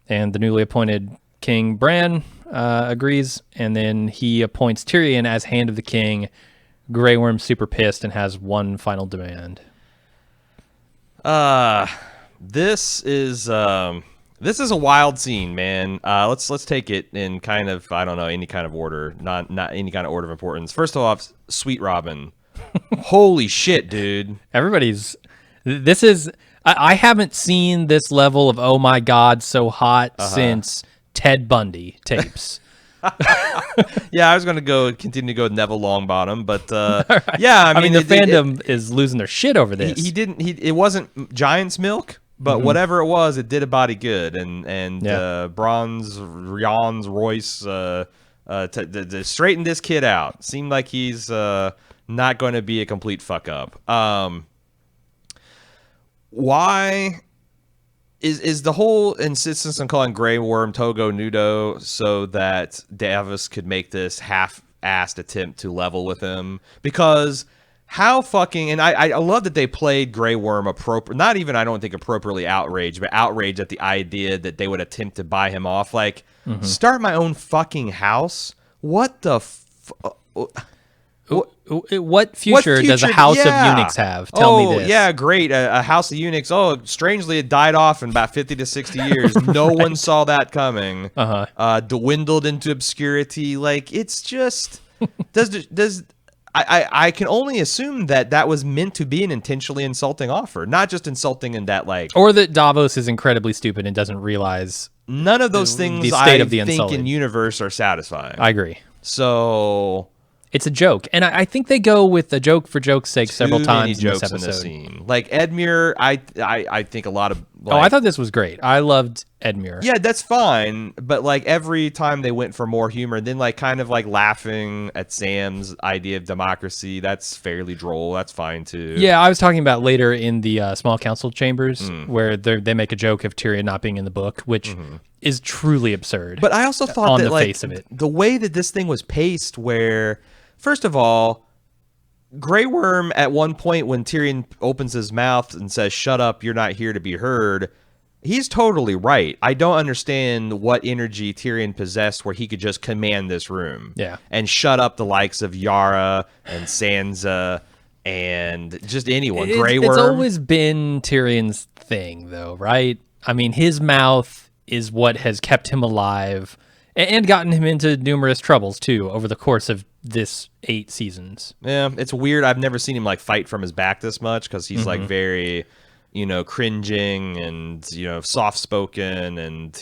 and the newly appointed King Bran agrees, and then he appoints Tyrion as Hand of the King. Grey Worm's super pissed and has one final demand. This is a wild scene, man. Let's take it in kind of, I don't know, any kind of order, not any kind of order of importance. First off, Sweet Robin. Holy shit, dude. I haven't seen this level of oh my god so hot since Ted Bundy tapes. Yeah, I was going to continue to go with Neville Longbottom, but right. Yeah, I mean the fandom is losing their shit over this. It wasn't Giant's Milk, but whatever it was, it did a body good, and Bronze Jans Royce to straighten this kid out. Seemed like he's not going to be a complete fuck up. Why is the whole insistence on calling Grey Worm Togo Nudo so that Davos could make this half-assed attempt to level with him? Because how fucking, and I love that they played Grey Worm not even, I don't think, appropriately outraged, but outraged at the idea that they would attempt to buy him off. Like, start my own fucking house? What the What future does a house of eunuchs have? Tell me this. Yeah, great. A house of eunuchs. Oh, strangely, it died off in about 50 to 60 years. No one saw that coming. Dwindled into obscurity. Like, it's just... I can only assume that was meant to be an intentionally insulting offer. Not just insulting in that, like... Or that Davos is incredibly stupid and doesn't realize... None of those things the state of the think Unsullied. In universe are satisfying. I agree. So... It's a joke, and I think they go with the joke for joke's sake several times in this jokes episode. In this scene. Like Edmure, I think a lot of. Like, I thought this was great. I loved Edmure. Yeah, that's fine, but like every time they went for more humor, then like kind of like laughing at Sam's idea of democracy. That's fairly droll. That's fine too. Yeah, I was talking about later in the small council chambers where they make a joke of Tyrion not being in the book, which is truly absurd. But I also thought on that the like face of it, the way that this thing was paced, where First of all, Grey Worm at one point when Tyrion opens his mouth and says, "Shut up, you're not here to be heard," he's totally right. I don't understand what energy Tyrion possessed where he could just command this room. Yeah. And shut up the likes of Yara and Sansa and just anyone. Grey Worm. It's always been Tyrion's thing, though, right? I mean, his mouth is what has kept him alive and gotten him into numerous troubles, too, over the course of this 8 seasons. Yeah, it's weird. I've never seen him like fight from his back this much because he's like very, cringing and soft spoken, and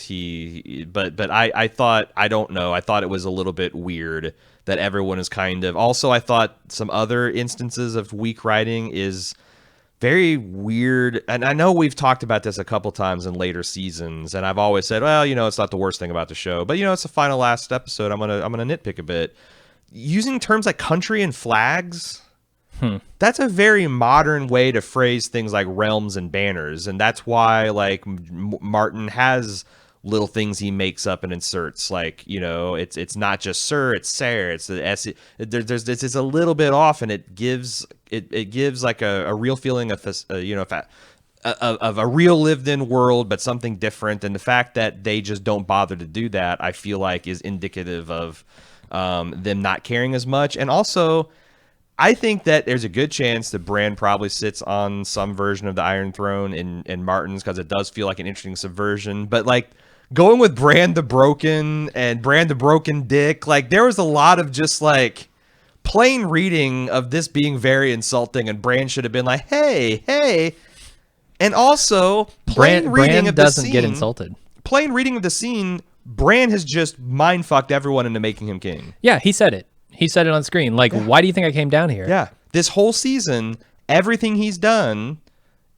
but I thought, I don't know, I thought it was a little bit weird that everyone is kind of. Also, I thought some other instances of weak writing is very weird, and I know we've talked about this a couple times in later seasons, and I've always said, well, it's not the worst thing about the show, but it's the final last episode. I'm gonna nitpick a bit. Using terms like country and flags, that's a very modern way to phrase things like realms and banners, and that's why like Martin has little things he makes up and inserts, like it's not just sir, it's sir, it's the s. It's a little bit off, and it gives like a real feeling of of a real lived in world, but something different. And the fact that they just don't bother to do that, I feel like, is indicative of them not caring as much. And also, I think that there's a good chance that Bran probably sits on some version of the Iron Throne in Martin's, because it does feel like an interesting subversion. But like going with Bran the Broken and Bran the Broken Dick, like there was a lot of just like plain reading of this being very insulting, and Bran should have been like, hey. And also plain reading Bran of the doesn't scene, get insulted. Plain reading of the scene, Bran has just mind fucked everyone into making him king. Yeah, he said it. He said it on screen. Like, why do you think I came down here? Yeah. This whole season, everything he's done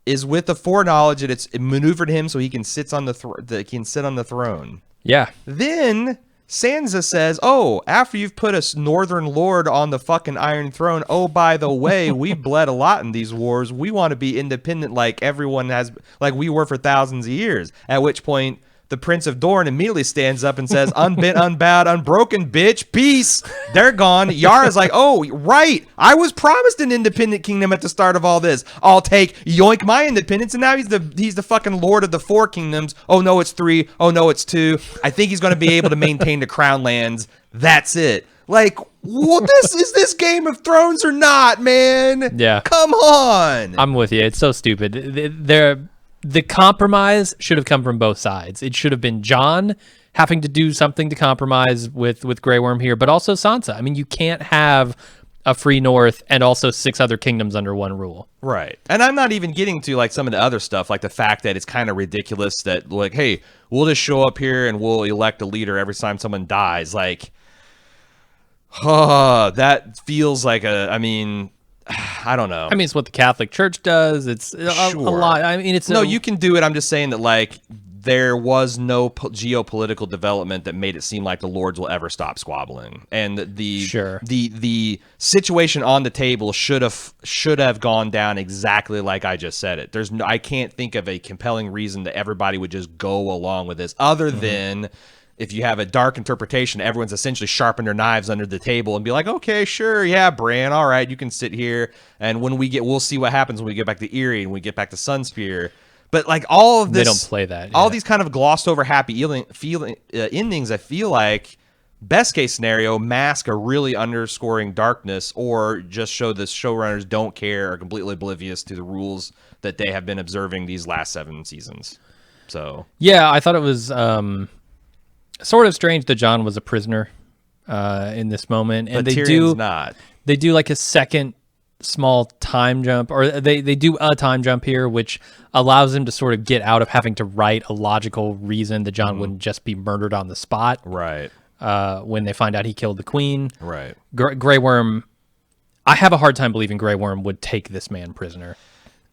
is with the foreknowledge that it's maneuvered him so he can sit on the throne. Yeah. Then Sansa says, "Oh, after you've put a northern lord on the fucking Iron Throne, oh, by the way, we bled a lot in these wars. We want to be independent like everyone has, like we were for thousands of years." At which point, the Prince of Dorne immediately stands up and says, "Unbent, unbowed, unbroken, bitch, peace." They're gone. Yara's like, "Oh, right. I was promised an independent kingdom at the start of all this. I'll take yoink my independence." And now he's the fucking lord of the 4 kingdoms. Oh no, it's 3. Oh no, it's 2. I think he's going to be able to maintain the crown lands. That's it. Like, well, is this Game of Thrones or not, man? Yeah. Come on. I'm with you. It's so stupid. The compromise should have come from both sides. It should have been Jon having to do something to compromise with Grey Worm here, but also Sansa. I mean, you can't have a free north and also 6 other kingdoms under one rule. Right. And I'm not even getting to like some of the other stuff, like the fact that it's kind of ridiculous that like, hey, we'll just show up here and we'll elect a leader every time someone dies. Like, that feels like I don't know. I mean, it's what the Catholic Church does. It's a lot. I mean, you can do it. I'm just saying that like there was no geopolitical development that made it seem like the Lords will ever stop squabbling, and the situation on the table should have gone down exactly like I just said it. I can't think of a compelling reason that everybody would just go along with this, other than if you have a dark interpretation, everyone's essentially sharpened their knives under the table and be like, okay, sure, yeah, Bran, all right, you can sit here, and we'll see what happens when we get back to Eyrie and we get back to Sunspear. But like all of this, they don't play that. All these kind of glossed over happy endings, I feel like best case scenario mask a really underscoring darkness, or just show the showrunners don't care, are completely oblivious to the rules that they have been observing these last 7 seasons. So yeah, I thought it was sort of strange that Jon was a prisoner in this moment, and but Tyrion's not. They do like a second small time jump, or they do a time jump here, which allows them to sort of get out of having to write a logical reason that Jon wouldn't just be murdered on the spot. Right. When they find out he killed the queen. Right. Grey Worm, I have a hard time believing Grey Worm would take this man prisoner.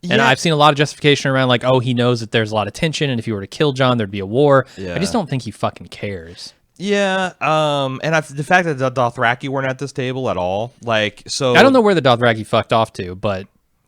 Yeah. And I've seen a lot of justification around like, oh, he knows that there's a lot of tension, and if he were to kill Jon, there'd be a war. Yeah. I just don't think he fucking cares. Yeah, and the fact that the Dothraki weren't at this table at all, like, so I don't know where the Dothraki fucked off to, but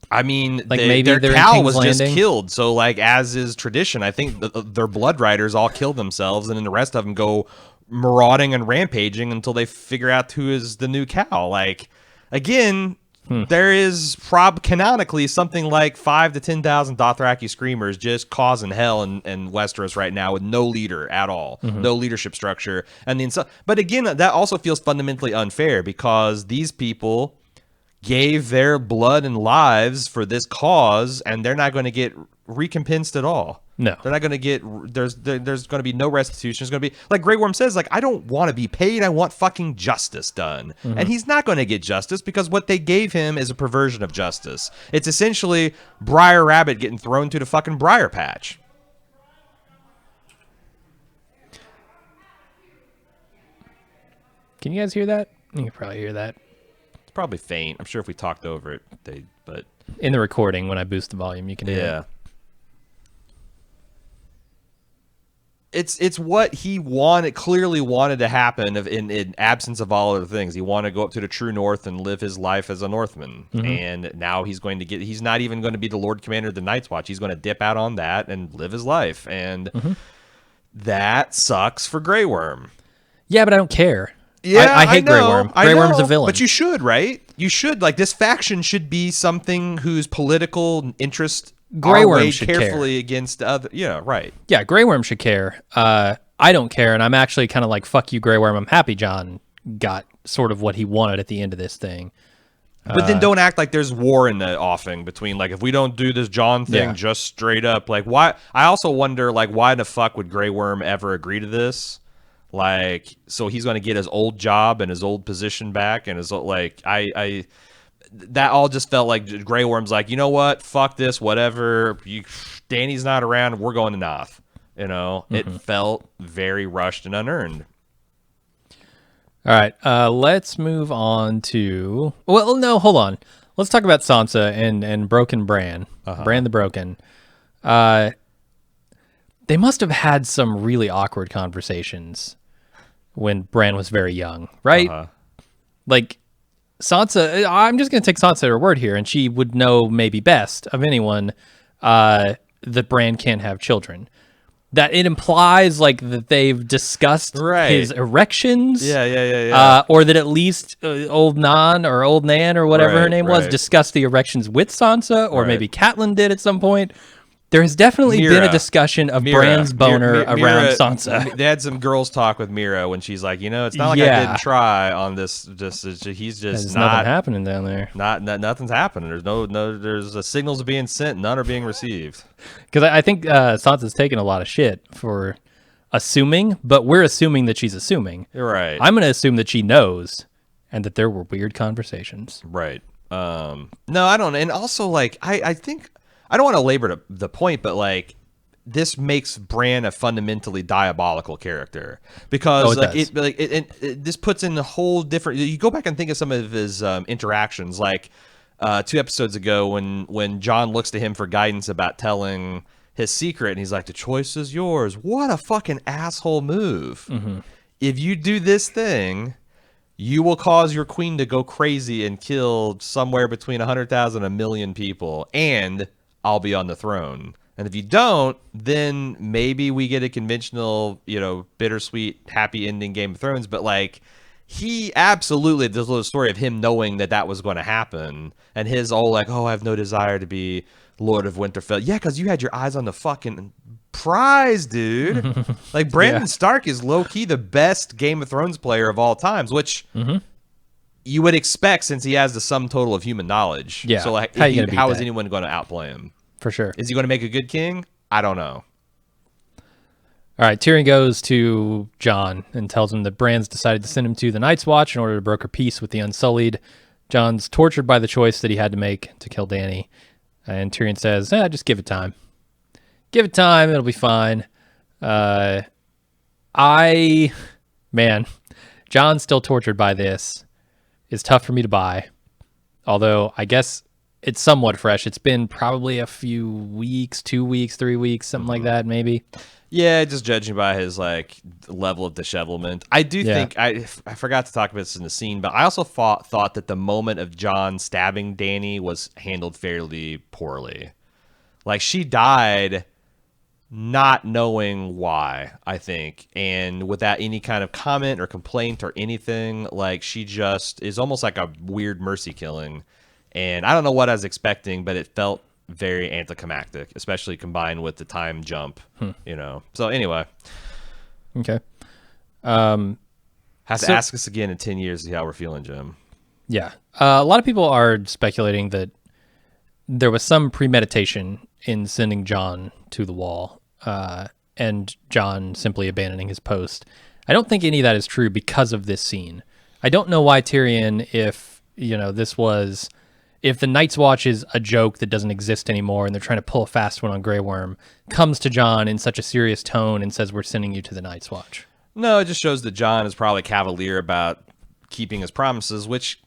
I mean, like maybe their cow was just killed. So, like, as is tradition, I think their blood riders all kill themselves, and then the rest of them go marauding and rampaging until they figure out who is the new Cal. Like, again, there is canonically something like 5 to 10,000 Dothraki screamers just causing hell in Westeros right now with no leader at all, no leadership structure. And then, but again, that also feels fundamentally unfair because these people gave their blood and lives for this cause, and they're not going to get recompensed at all. No, they're not going to get. There's going to be no restitution. There's going to be, like Grey Worm says, like, I don't want to be paid. I want fucking justice done. And he's not going to get justice because what they gave him is a perversion of justice. It's essentially Briar Rabbit getting thrown to the fucking briar patch. Can you guys hear that? You can probably hear that. It's probably faint. I'm sure if we talked over it, but in the recording when I boost the volume, you can hear it. It's what he clearly wanted to happen in absence of all other things. He wanted to go up to the true north and live his life as a Northman. And now he's not even going to be the Lord Commander of the Night's Watch. He's going to dip out on that and live his life. And that sucks for Grey Worm. Yeah, but I don't care. Yeah, I hate Grey Worm. Grey Worm's a villain. But you should, right? You should. Like, this faction should be something whose political interest Grey Worm weighed should carefully care. Against other. Yeah, right. Yeah, Grey Worm should care. I don't care, and I'm actually kind of like, fuck you, Grey Worm. I'm happy Jon got sort of what he wanted at the end of this thing. But then don't act like there's war in the offing between, like, if we don't do this Jon thing just straight up, like, why? I also wonder, like, why the fuck would Grey Worm ever agree to this? Like, so he's going to get his old job and his old position back, and his, like, that all just felt like Grey Worm's like, you know what, fuck this, whatever. Dany's not around, we're going to Noth. You know, it felt very rushed and unearned. All right, let's move on to. Well, no, hold on. Let's talk about Sansa and Broken Bran, Bran the Broken. They must have had some really awkward conversations when Bran was very young, right? Like, Sansa, I'm just going to take Sansa at her word here, and she would know maybe best of anyone that Bran can't have children. That it implies, like, that they've discussed his erections. Yeah. Or that at least old Nan or old Nan or whatever her name was discussed the erections with Sansa, or maybe Catelyn did at some point. There has definitely been a discussion of Bran's boner around Sansa. They had some girls talk with Mira when she's like, you know, it's not like I didn't try on this. He's just There's not nothing happening down there. Nothing's happening. There's signals being sent, none are being received. Because I think Sansa's taken a lot of shit for assuming, but we're assuming that she's assuming. You're right. I'm going to assume that she knows, and that there were weird conversations. Right. No, I don't. And also, like, I think. I don't want to labor the point, but, like, this makes Bran a fundamentally diabolical character because this puts in a whole different. You go back and think of some of his interactions, like 2 episodes ago when Jon looks to him for guidance about telling his secret, and he's like, "The choice is yours." What a fucking asshole move! If you do this thing, you will cause your queen to go crazy and kill somewhere between 100,000 and 1 million people, and I'll be on the throne. And if you don't, then maybe we get a conventional, you know, bittersweet, happy ending Game of Thrones. But, like, he absolutely, there's a little story of him knowing that was going to happen. And his I have no desire to be Lord of Winterfell. Yeah, because you had your eyes on the fucking prize, dude. Like, Brandon Stark is low-key the best Game of Thrones player of all times, which... you would expect since he has the sum total of human knowledge. Yeah. So, like, how is anyone going to outplay him? For sure. Is he going to make a good king? I don't know. All right, Tyrion goes to Jon and tells him that Bran's decided to send him to the Night's Watch in order to broker peace with the Unsullied. Jon's tortured by the choice that he had to make to kill Dany. And Tyrion says, just give it time. Give it time, it'll be fine. Jon's still tortured by this. Is tough for me to buy. Although, I guess it's somewhat fresh. It's been probably a few weeks, 2 weeks, 3 weeks, something like that, maybe. Yeah, just judging by his, like, level of dishevelment. I do think, I forgot to talk about this in the scene, but I also thought that the moment of Jon stabbing Dany was handled fairly poorly. Like, she died not knowing why, I think, and without any kind of comment or complaint or anything. Like, she just is almost like a weird mercy killing, and I don't know what I was expecting, but it felt very anticlimactic, especially combined with the time jump. So anyway, Okay. have to ask us again in 10 years to see how we're feeling, Jim. Yeah. A lot of people are speculating that there was some premeditation in sending Jon to the wall, and Jon simply abandoning his post. I don't think any of that is true because of this scene. I don't know why Tyrion, if the Night's Watch is a joke that doesn't exist anymore and they're trying to pull a fast one on Grey Worm, comes to Jon in such a serious tone and says, "We're sending you to the Night's Watch." No, it just shows that Jon is probably cavalier about keeping his promises, which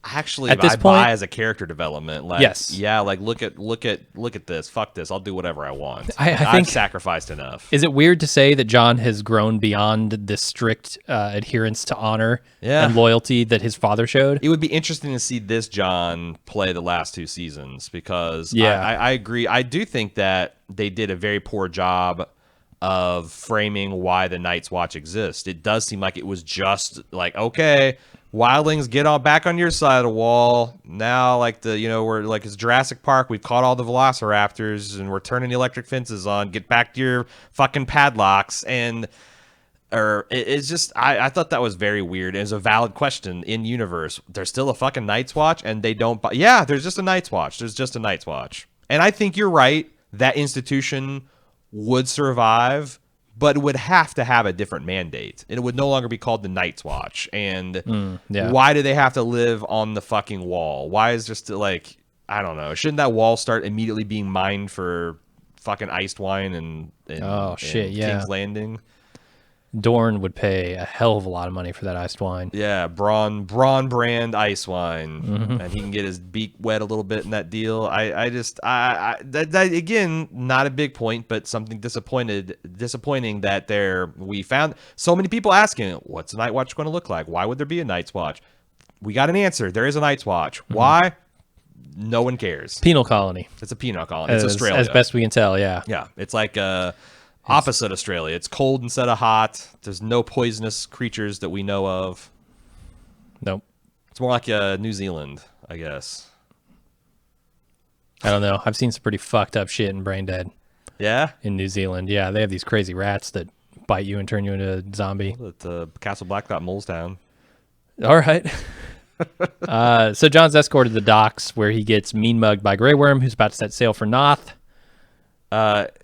actually At this I point, buy as a character development. Like, yes. yeah, like look at this. Fuck this. I'll do whatever I want. I think- I've sacrificed enough. Is it weird to say that Jon has grown beyond this strict adherence to honor Yeah. and loyalty that his father showed? It would be interesting to see this Jon play the last 2 seasons, because Yeah. I agree. I do think that they did a very poor job of framing why the Night's Watch exists. It does seem like it was just like, okay, wildlings, get on back on your side of the wall. Now, like we're like, it's Jurassic Park. We've caught all the velociraptors and we're turning the electric fences on. Get back to your fucking padlocks. It's just, I thought that was very weird. It was a valid question in universe. There's still a fucking Night's Watch and they don't. Yeah, there's just a Night's Watch. There's just a Night's Watch. And I think you're right. That institution would survive, but it would have to have a different mandate. And it would no longer be called the Night's Watch. And why do they have to live on the fucking wall? Why is just like, I don't know. Shouldn't that wall start immediately being mined for fucking iced wine and King's Landing? Dorne would pay a hell of a lot of money for that iced wine. Yeah, Braun brand ice wine, and he can get his beak wet a little bit in that deal. That again, not a big point, but something disappointing that we found so many people asking, what's a Night Watch going to look like? Why would there be a Night's Watch? We got an answer. There is a Night's Watch. Why? No one cares. Penal colony. It's a penal colony. It's Australia, as best we can tell. Yeah. Yeah, it's like opposite Australia. It's cold instead of hot. There's no poisonous creatures that we know of. Nope. It's more like New Zealand, I guess. I don't know. I've seen some pretty fucked up shit in Brain Dead. Yeah? In New Zealand. Yeah, they have these crazy rats that bite you and turn you into a zombie. At Castle Blacktop, Molestown. All right. So Jon's escorted to the docks where he gets mean mugged by Grey Worm, who's about to set sail for Noth.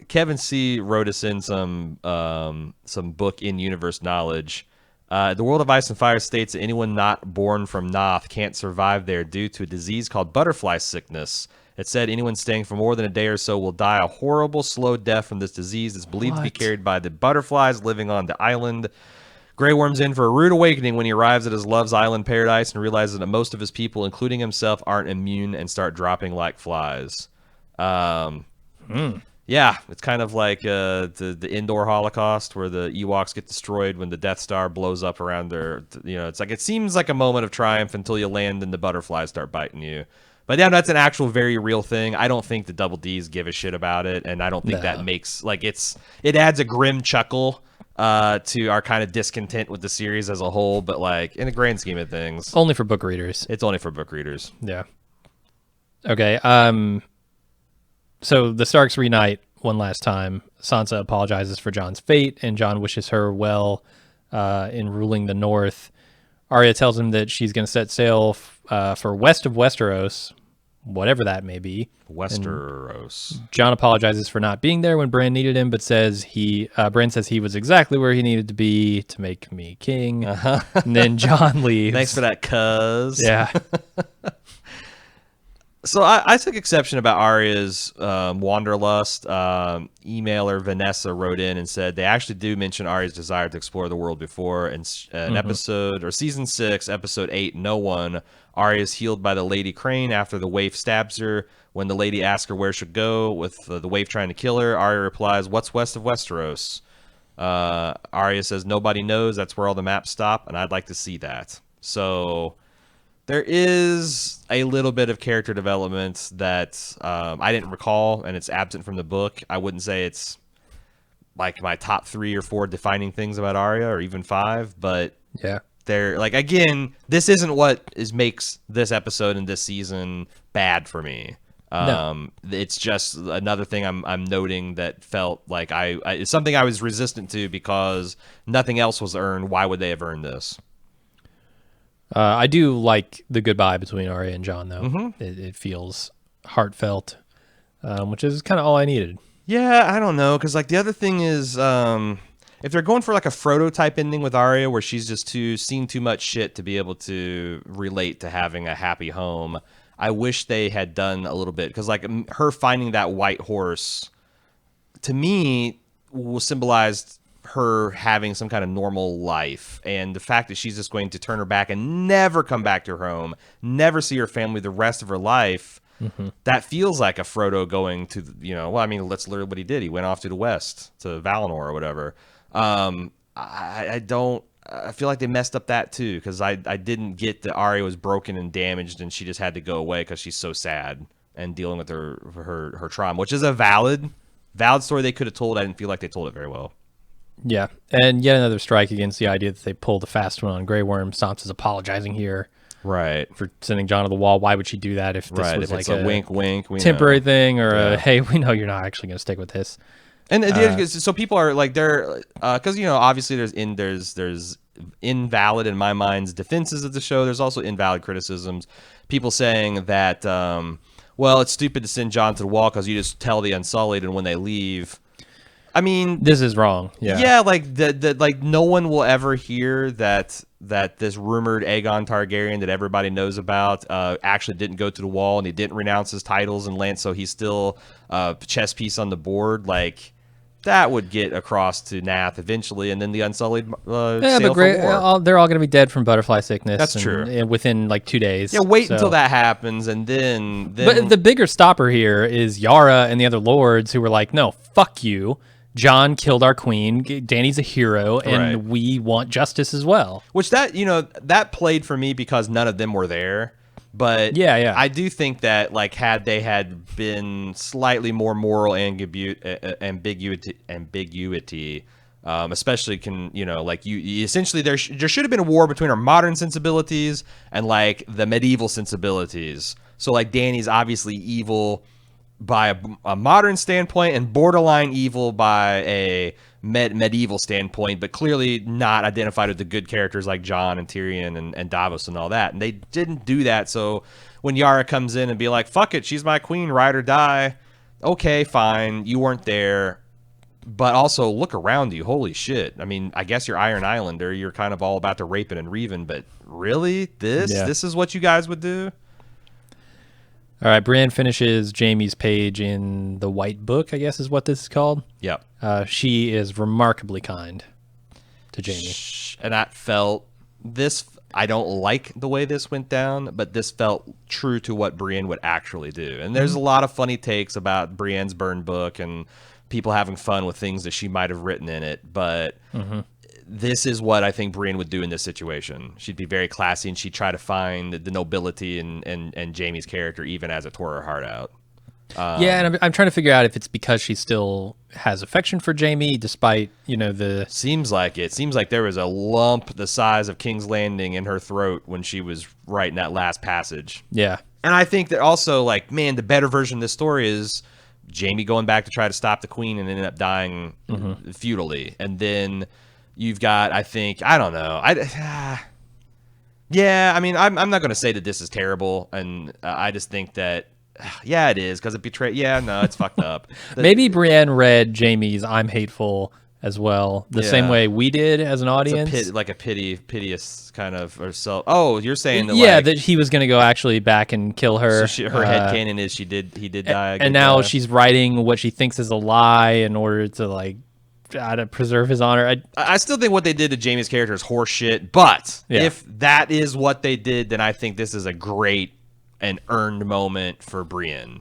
Kevin C. wrote us in some book in universe knowledge. The World of Ice and Fire states that anyone not born from Noth can't survive there due to a disease called butterfly sickness. It said anyone staying for more than a day or so will die a horrible, slow death from this disease. It's believed to be carried by the butterflies living on the island. Grey Worm's in for a rude awakening when he arrives at his love's island paradise and realizes that most of his people, including himself, aren't immune and start dropping like flies. Yeah, it's kind of like the Indoor Holocaust, where the Ewoks get destroyed when the Death Star blows up around their. It's like, it seems like a moment of triumph until you land and the butterflies start biting you. But yeah, that's an actual very real thing. I don't think the Double Ds give a shit about it, and I don't think that makes it adds a grim chuckle to our kind of discontent with the series as a whole. But like, in the grand scheme of things, Only for book readers. it's only for book readers. Yeah. Okay. So the Starks reunite one last time. Sansa apologizes for Jon's fate, and Jon wishes her well in ruling the North. Arya tells him that she's going to set sail for west of Westeros, whatever that may be. Westeros. Jon apologizes for not being there when Bran needed him, but says Bran says he was exactly where he needed to be to make me king. And then Jon leaves. Thanks for that, cuz. Yeah. So I took exception about Arya's wanderlust. Emailer Vanessa wrote in and said they actually do mention Arya's desire to explore the world before. In an episode, or season 6, episode 8, No One, Arya is healed by the Lady Crane after the waif stabs her. When the lady asks her where she'll go with the waif trying to kill her, Arya replies, "What's west of Westeros?" Arya says, "Nobody knows. That's where all the maps stop, and I'd like to see that." So there is a little bit of character development that I didn't recall, and it's absent from the book. I wouldn't say it's like my top 3 or 4 defining things about Arya, or even 5. But Yeah. they're like, again, this isn't what makes this episode and this season bad for me. It's just another thing I'm noting that felt like it's something I was resistant to because nothing else was earned. Why would they have earned this? I do like the goodbye between Arya and Jon, though. It feels heartfelt, which is kind of all I needed. Yeah, I don't know, because like the other thing is, if they're going for like a Frodo type ending with Arya, where she's just seen too much shit to be able to relate to having a happy home, I wish they had done a little bit, because like her finding that white horse, to me, will symbolize her having some kind of normal life, and the fact that she's just going to turn her back and never come back to her home, never see her family the rest of her life. That feels like a Frodo going to, well, I mean, let's learn what he did. He went off to the west, to Valinor or whatever. I feel like they messed up that too, because I didn't get that Arya was broken and damaged and she just had to go away because she's so sad and dealing with her trauma, which is a valid story they could have told. I didn't feel like they told it very well. Yeah, and yet another strike against the idea that they pulled a fast one on Grey Worm. Sansa's apologizing here. Right. For sending Jon to the wall. Why would she do that if this was if like it's a wink, wink, temporary thing, or a, hey, we know you're not actually going to stick with this. And so people are like, they're because obviously there's invalid, in my mind's, defenses of the show. There's also invalid criticisms. People saying that well, it's stupid to send Jon to the wall because you just tell the Unsullied, and when they leave. I mean, this is wrong. Yeah. Yeah, like like no one will ever hear that this rumored Aegon Targaryen that everybody knows about actually didn't go to the wall, and he didn't renounce his titles and land, so he's still a chess piece on the board. Like, that would get across to Nath eventually, and then the Unsullied sail for war. They're all going to be dead from butterfly sickness. That's true. And within like 2 days. Yeah, wait until that happens, and then. But the bigger stopper here is Yara and the other lords who were like, no, fuck you. Jon killed our queen. Dany's a hero, and we want justice as well. Which that played for me because none of them were there. But yeah, I do think that like had they had been slightly more moral ambiguity, especially essentially there should have been a war between our modern sensibilities and like the medieval sensibilities. So like Dany's obviously evil by a modern standpoint and borderline evil by a medieval standpoint, but clearly not identified with the good characters like Jon and Tyrion and Davos and all that. And they didn't do that. So when Yara comes in and be like, fuck it, she's my queen, ride or die. Okay, fine. You weren't there. But also look around you. Holy shit. I mean, I guess you're Iron Islander. You're kind of all about to raping and reaving, but really? This is what you guys would do? All right, Brienne finishes Jaime's page in the White Book, I guess is what this is called. Yep. She is remarkably kind to Jaime. And that felt I don't like the way this went down, but this felt true to what Brienne would actually do. And there's a lot of funny takes about Brienne's burn book and people having fun with things that she might have written in it, but this is what I think Brienne would do in this situation. She'd be very classy, and she'd try to find the nobility in Jaime's character, even as it tore her heart out. And I'm trying to figure out if it's because she still has affection for Jaime, despite the. Seems like it. Seems like there was a lump the size of King's Landing in her throat when she was writing that last passage. Yeah, and I think that also, like, man, the better version of this story is Jaime going back to try to stop the queen and ended up dying futilely, and then. You've got, I think, I don't know. Yeah, I mean, I'm not going to say that this is terrible, and I just think that, yeah, it is, because it betrayed. Yeah, no, it's fucked up. Maybe Brienne read Jaime's "I'm hateful" as well, the same way we did as an audience. It's like a piteous kind of, or so. Oh, you're saying that, that he was going to go actually back and kill her. So her headcanon is he did die, and now she's writing what she thinks is a lie in order to like. To preserve his honor. I still think what they did to Jaime's character is horseshit, but if that is what they did, then I think this is a great and earned moment for Brienne.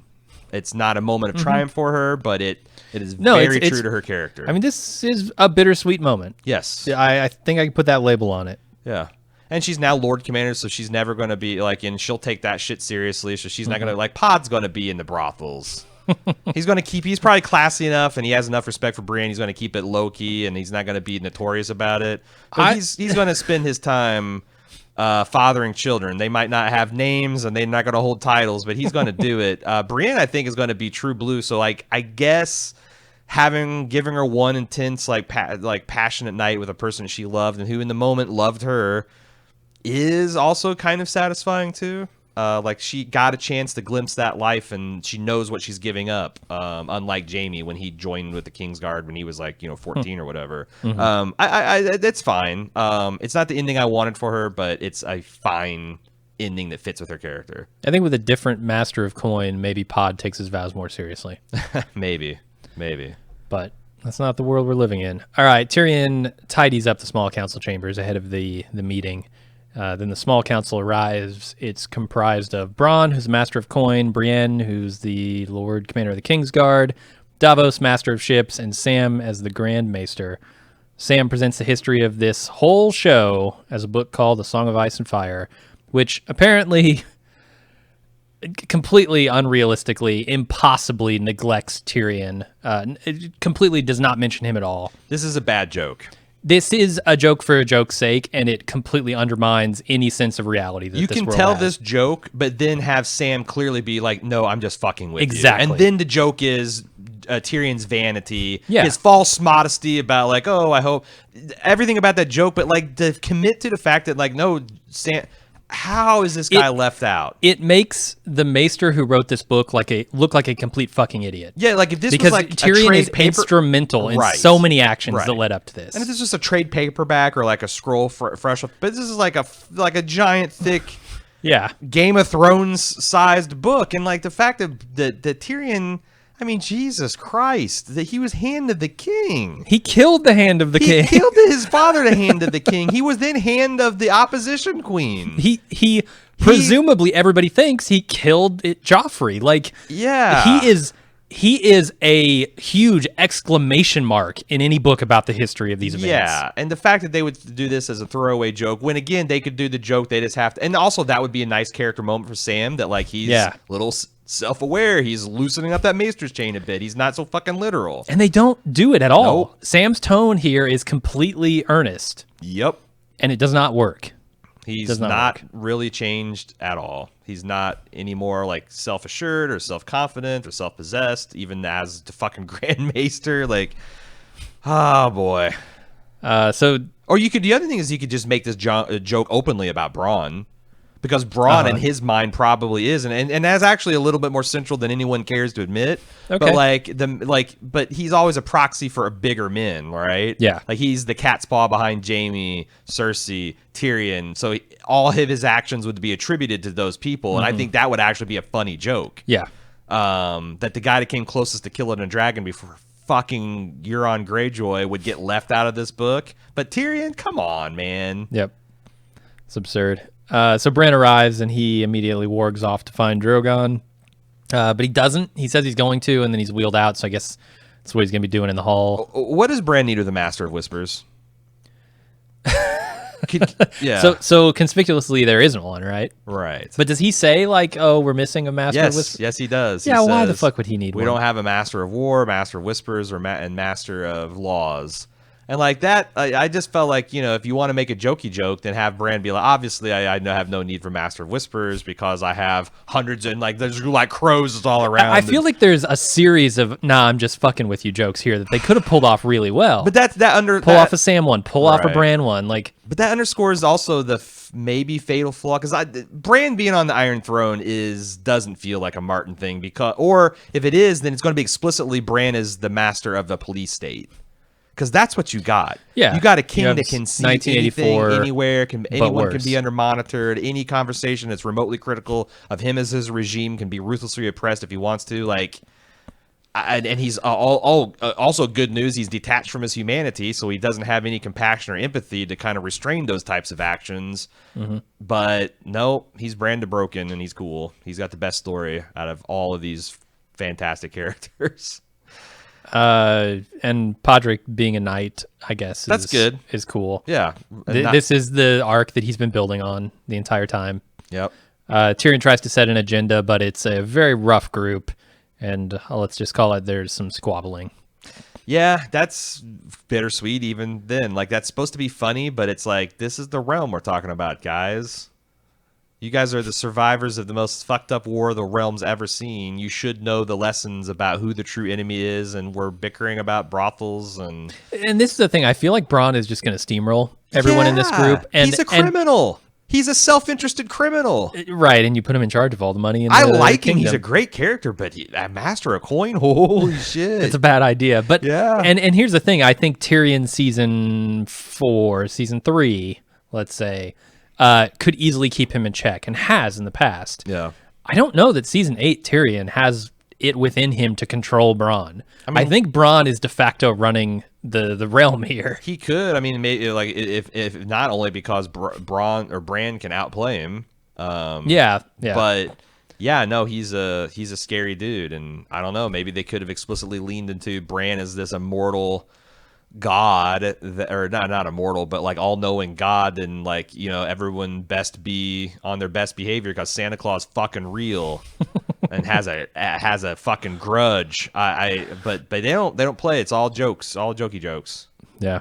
It's not a moment of triumph for her, but it is very true to her character. I mean, this is a bittersweet moment. Yes. I think I can put that label on it. Yeah. And she's now Lord Commander, so she's never going to be like, and she'll take that shit seriously, so she's not going to, like, Pod's going to be in the brothels. He's going to keep. He's probably classy enough, and he has enough respect for Brienne. He's going to keep it low key, and he's not going to be notorious about it. But he's going to spend his time fathering children. They might not have names, and they're not going to hold titles, but he's going to do it. Brienne, I think, is going to be true blue. So, like, I guess giving her one intense, like passionate night with a person she loved and who in the moment loved her is also kind of satisfying too. Like she got a chance to glimpse that life and she knows what she's giving up. Unlike Jaime when he joined with the Kingsguard when he was like, 14 or whatever. I that's fine. It's not the ending I wanted for her, but it's a fine ending that fits with her character. I think with a different Master of Coin, maybe Pod takes his vows more seriously. Maybe. But that's not the world we're living in. All right, Tyrion tidies up the small council chambers ahead of the meeting. Then the small council arrives. It's comprised of Bronn, who's the Master of Coin, Brienne, who's the Lord Commander of the Kingsguard, Davos, Master of Ships, and Sam as the Grand Maester. Sam presents the history of this whole show as a book called The Song of Ice and Fire, which apparently completely unrealistically, impossibly neglects Tyrion. It completely does not mention him at all. This is a bad joke. This is a joke for a joke's sake, and it completely undermines any sense of reality that you this can world tell has. this joke, but then have Sam clearly be like, "No, I'm just fucking with Exactly. you." And then the joke is Tyrion's vanity, Yeah. his false modesty about like, "Oh, I hope," everything about that joke, but like to commit to the fact that like, no, Sam. How is this guy left out? It makes the Maester who wrote this book look like a complete fucking idiot. Yeah, like if this because was like Tyrion a trade is instrumental in Right. so many actions Right. that led up to this. And if this is just a trade paperback or like a scroll fresh off, but this is like a giant thick yeah, Game of Thrones sized book, and like the fact that Tyrion, I mean, Jesus Christ, that he was hand of the king. he killed the Hand of the He King. killed his father to hand of the king. He was then hand of the opposition queen. He presumably everybody thinks he killed Joffrey. Like, Yeah. he is a huge exclamation mark in any book about the history of these events. Yeah, and the fact that they would do this as a throwaway joke, when again they could do the joke, they just have to, and also that would be a nice character moment for Sam, that like he's little self-aware, he's loosening up that Maester's chain a bit, he's not so fucking literal. And they don't do it at all. Nope. Sam's tone here is completely earnest, Yep. and it does not work. He's Does not not work. really changed at all. He's not any more like self-assured or self-confident or self-possessed, even as the fucking Grand Maester. Like, oh boy. Or you could. The other thing is you could just make this joke openly about Bronn, because Bronn in his mind probably is, and that's actually a little bit more central than anyone cares to admit. Okay. But but he's always a proxy for a bigger men, right? Yeah. Like he's the cat's paw behind Jaime, Cersei, Tyrion. So all of his actions would be attributed to those people, and I think that would actually be a funny joke. Yeah. That the guy that came closest to killing a dragon before fucking Euron Greyjoy would get left out of this book. But Tyrion, come on, man. Yep. It's absurd. So Bran arrives and he immediately wargs off to find Drogon. But he doesn't. He says he's going to, and then he's wheeled out. So I guess that's what he's going to be doing in the hall. What does Bran need with the Master of Whispers? Yeah. So conspicuously there isn't one, right? Right. But does he say like, "Oh, we're missing a Master of Whispers"? Yes, he does. Yeah, He why the says, fuck would he need We one? don't have a Master of War, Master of Whispers, and Master of Laws. And like that, I just felt like, if you want to make a jokey joke, then have Bran be like, obviously, I have no need for Master of Whispers because I have hundreds and like there's like crows all around. I feel like there's a series of "Nah, I'm just fucking with you" jokes here that they could have pulled off really well. but that pull off a Sam one, pull off a Right. Bran one, like. But that underscores also the maybe fatal flaw, because Bran being on the Iron Throne doesn't feel like a Martin thing, or if it is, then it's going to be explicitly Bran is the master of the police state. Because that's what you got. Yeah. You got a king You have that can see anything, 1984, anywhere. Anyone can worse. be under monitored. Any conversation that's remotely critical of him as his regime can be ruthlessly oppressed if he wants to. Like, and he's also good news. He's detached from his humanity, so he doesn't have any compassion or empathy to kind of restrain those types of actions. But no, he's Bran Broken, and he's cool. He's got the best story out of all of these fantastic characters. And Podrick being a knight, I guess, That's good. Is cool. Yeah. This is the arc that he's been building on the entire time. Yep. Tyrion tries to set an agenda, but it's a very rough group. and let's just call it there's some squabbling. Yeah, that's bittersweet even then. Like, that's supposed to be funny, but it's like, this is the realm we're talking about, guys. You guys are the survivors of the most fucked up war the realm's ever seen. You should know the lessons about who the true enemy is, and we're bickering about brothels and this is the thing. I feel like Bronn is just going to steamroll everyone in this group. And he's a criminal. He's a self-interested criminal. Right, and you put him in charge of all the money in I the like him. kingdom. He's a great character, but a master of coin? Holy shit. It's a bad idea. But Yeah. and here's the thing. I think Tyrion season 3, let's say, could easily keep him in check and has in the past. Yeah. I don't know that season 8 Tyrion has it within him to control Bronn. I think Bronn is de facto running the realm here. He could. I mean, maybe like if not only because Bran can outplay him. Yeah. But yeah, no, he's a scary dude, and I don't know. Maybe they could have explicitly leaned into Bran as this immortal god, or not immortal, but like all-knowing god, and like, you know, everyone best be on their best behavior because Santa Claus fucking real and has a fucking grudge. But they don't play. It's all jokes, all jokey jokes. Yeah.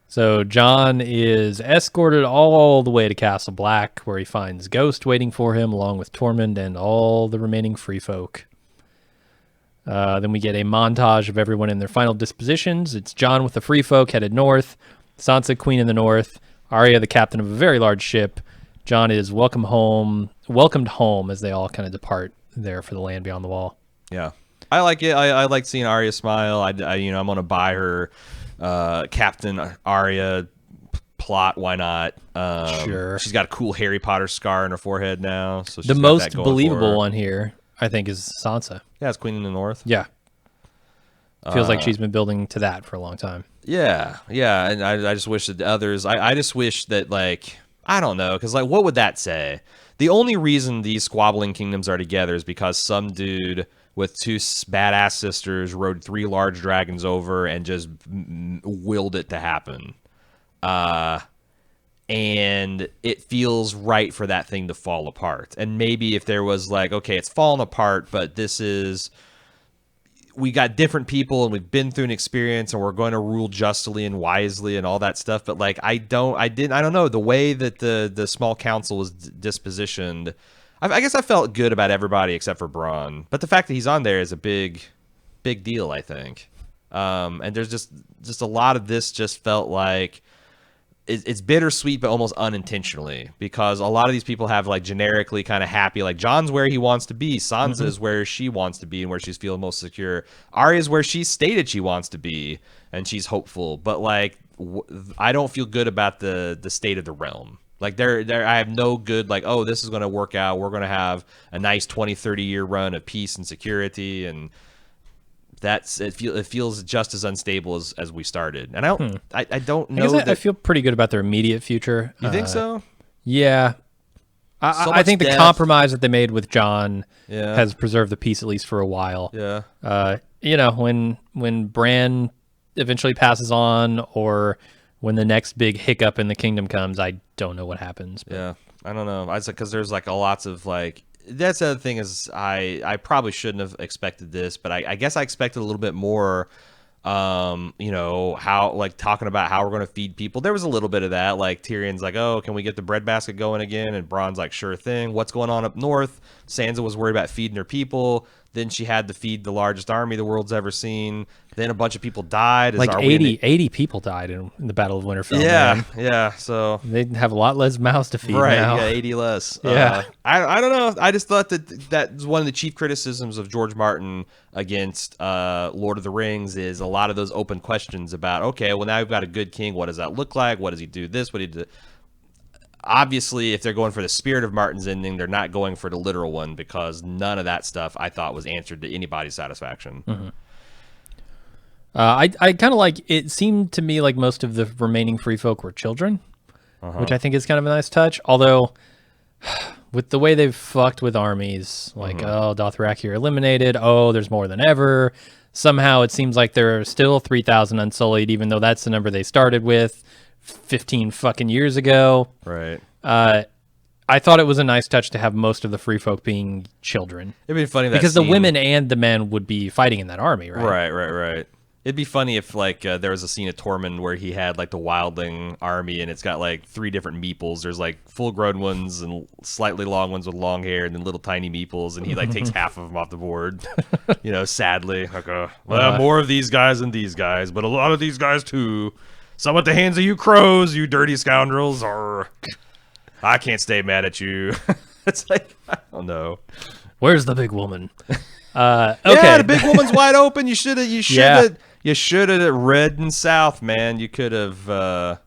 So Jon is escorted all the way to Castle Black, where he finds Ghost waiting for him, along with Tormund and all the remaining free folk. Then we get a montage of everyone in their final dispositions. It's Jon with the free folk headed north, Sansa queen in the north, Arya the captain of a very large ship. Jon is welcomed home as they all kind of depart there for the land beyond the wall. Yeah, I like it. I like seeing Arya smile. I'm gonna buy her Captain Arya plot. Why not? Sure. She's got a cool Harry Potter scar on her forehead now. So she's The got most that going believable for her. one here, I think, is Sansa. Yeah, it's Queen in the North. Yeah. Feels like she's been building to that for a long time. Yeah, and I just wish that the others. I just wish that, like, I don't know, because like, what would that say? The only reason these squabbling kingdoms are together is because some dude with 2 badass sisters rode 3 large dragons over and just willed it to happen. And it feels right for that thing to fall apart. And maybe if there was like, okay, it's fallen apart, but we got different people and we've been through an experience and we're going to rule justly and wisely and all that stuff. But like, I don't know, the way that the small council was dispositioned, I guess I felt good about everybody except for Bronn. But the fact that he's on there is a big deal, I think. And there's just a lot of this just felt like it's bittersweet, but almost unintentionally, because a lot of these people have like generically kind of happy, like Jon's where he wants to be, Sansa is where she wants to be and where she's feeling most secure, Arya's where she stated she wants to be and she's hopeful, but like I don't feel good about the state of the realm. Like I have no good, like, oh, this is going to work out, we're going to have a nice 20-30 year run of peace and security, and it feels just as unstable as we started. And I don't know. I feel pretty good about their immediate future. You think so? Yeah. I think the compromise that they made with Jon has preserved the peace, at least for a while. Yeah. When Bran eventually passes on, or when the next big hiccup in the kingdom comes, I don't know what happens. But. Yeah. I don't know. Because there's like lots of like, that's the other thing is I probably shouldn't have expected this, but I guess I expected a little bit more, how, like, talking about how we're going to feed people. There was a little bit of that, like Tyrion's like, oh, can we get the breadbasket going again? And Bronn's like, sure thing. What's going on up north? Sansa was worried about feeding her people. Then she had to feed the largest army the world's ever seen. Then a bunch of people died. Like 80 people died in the Battle of Winterfell. Yeah, man. yeah. So they have a lot less mouths to feed now. Yeah, 80 less. Yeah. I don't know. I just thought that was one of the chief criticisms of George Martin against Lord of the Rings is a lot of those open questions about, okay, well, now we've got a good king. What does that look like? What does he do this? What do he do? Obviously, if they're going for the spirit of Martin's ending, they're not going for the literal one, because none of that stuff I thought was answered to anybody's satisfaction. Mm-hmm. I kind of like, it seemed to me like most of the remaining free folk were children, which I think is kind of a nice touch. Although, with the way they've fucked with armies, like, oh, Dothraki are eliminated. Oh, there's more than ever. Somehow it seems like there are still 3,000 Unsullied, even though that's the number they started with 15 fucking years ago. Right. I thought it was a nice touch to have most of the free folk being children. It'd be funny because the women and the men would be fighting in that army, right? Right. It'd be funny if like there was a scene of Tormund where he had like the wildling army and it's got like 3 different meeples. There's like full-grown ones and slightly long ones with long hair and then little tiny meeples, and he like takes half of them off the board. Sadly, like well, more of these guys than these guys, but a lot of these guys too. Some at the hands of you crows, you dirty scoundrels. I can't stay mad at you. It's like, I don't know. Where's the big woman? Okay. Yeah, the big woman's wide open. You should have red and south, man. You could have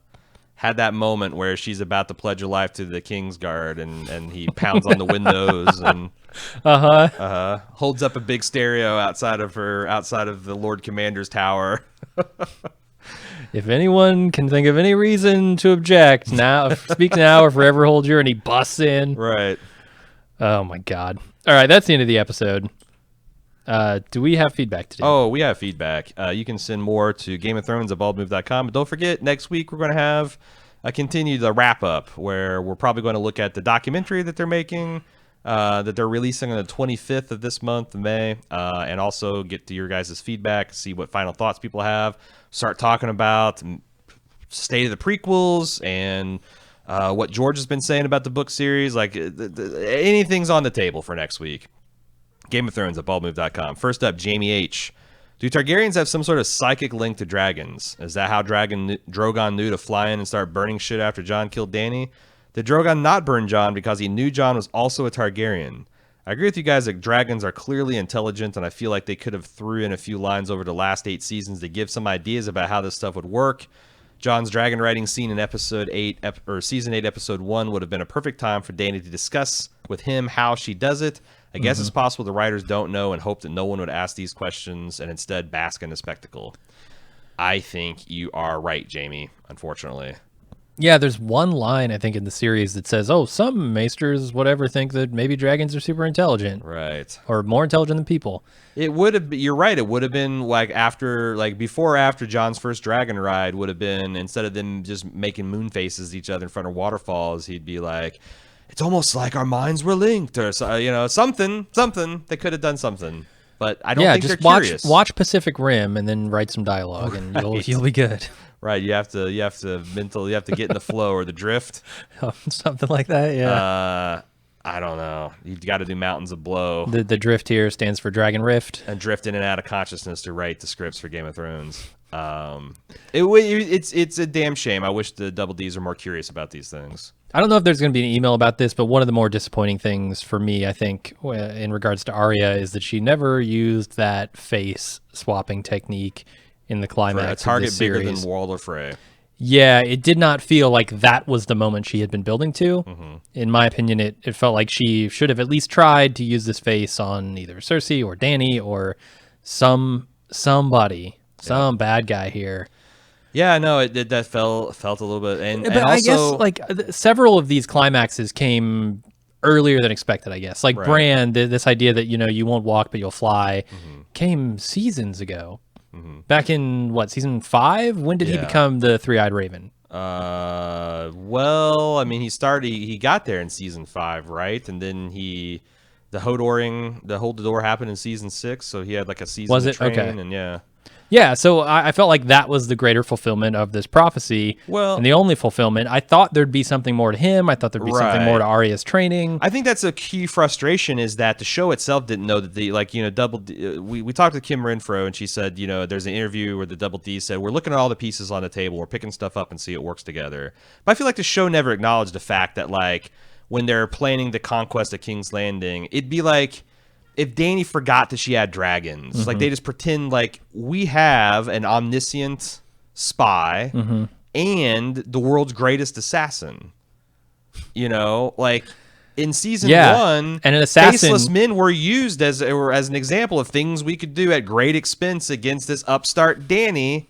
had that moment where she's about to pledge her life to the King's Guard, and he pounds on the windows and holds up a big stereo outside of the Lord Commander's tower. If anyone can think of any reason to object, now speak now or forever hold your, and he busts in. Right. Oh my God. All right, that's the end of the episode. Do we have feedback today? Oh, we have feedback. You can send more to GameOfThrones@baldmove.com. But don't forget, next week we're going to have the wrap-up where we're probably going to look at the documentary that they're making, that they're releasing on the 25th of this month, May, and also get to your guys' feedback, see what final thoughts people have, start talking about state of the prequels and what George has been saying about the book series. Like, anything's on the table for next week. GameOfThrones@baldmove.com. First up, Jamie H. Do Targaryens have some sort of psychic link to dragons? Is that how Drogon knew to fly in and start burning shit after Jon killed Dany? Did Drogon not burn Jon because he knew Jon was also a Targaryen? I agree with you guys that dragons are clearly intelligent, and I feel like they could have threw in a few lines over the last 8 seasons to give some ideas about how this stuff would work. Jon's dragon riding scene in season 8, episode 1 would have been a perfect time for Dany to discuss with him how she does it. I guess it's possible the writers don't know and hope that no one would ask these questions and instead bask in the spectacle. I think you are right, Jamie, unfortunately. Yeah, there's one line, I think, in the series that says, oh, some maesters, whatever, think that maybe dragons are super intelligent. Right. Or more intelligent than people. It would have been, you're right, it would have been like before or after Jon's first dragon ride would have been, instead of them just making moon faces at each other in front of waterfalls, he'd be like, it's almost like our minds were linked, or something. They could have done something. But I don't think they're curious. Watch Pacific Rim and then write some dialogue, and you'll be good. Right, you have to get in the flow or the drift. Something like that, yeah. I don't know. You got to do Mountains of Blow. The drift here stands for Dragon Rift. And drift in and out of consciousness to write the scripts for Game of Thrones. It's a damn shame. I wish the Double Ds are more curious about these things. I don't know if there's going to be an email about this, but one of the more disappointing things for me, I think, in regards to Arya, is that she never used that face swapping technique in the climax for a target of the series. bigger than Walder Frey. Yeah, it did not feel like that was the moment she had been building to. Mm-hmm. In my opinion, it felt like she should have at least tried to use this face on either Cersei or Dany or somebody, some bad guy here. Yeah, no, that felt a little bit, and also, I guess like several of these climaxes came earlier than expected. I guess like Bran, this idea that you won't walk but you'll fly, came seasons ago. Mm-hmm. Back in season 5? When did he become the three-eyed raven? Well, I mean, he got there in season 5, right? And then the Hodoring, the Hold the Door happened in season 6, so he had like a season to train, and Yeah, so I felt like that was the greater fulfillment of this prophecy. Well, and the only fulfillment. I thought there'd be something more to him. I thought there'd be something more to Arya's training. I think that's a key frustration, is that the show itself didn't know that we talked to Kim Renfro, and she said, there's an interview where the Double D said, we're looking at all the pieces on the table, we're picking stuff up and see it works together. But I feel like the show never acknowledged the fact that when they're planning the conquest of King's Landing, it'd be like if Dany forgot that she had dragons. Mm-hmm. Like, they just pretend like we have an omniscient spy and the world's greatest assassin. Like in season 1, and an assassin, faceless men were used as an example of things we could do at great expense against this upstart Dany.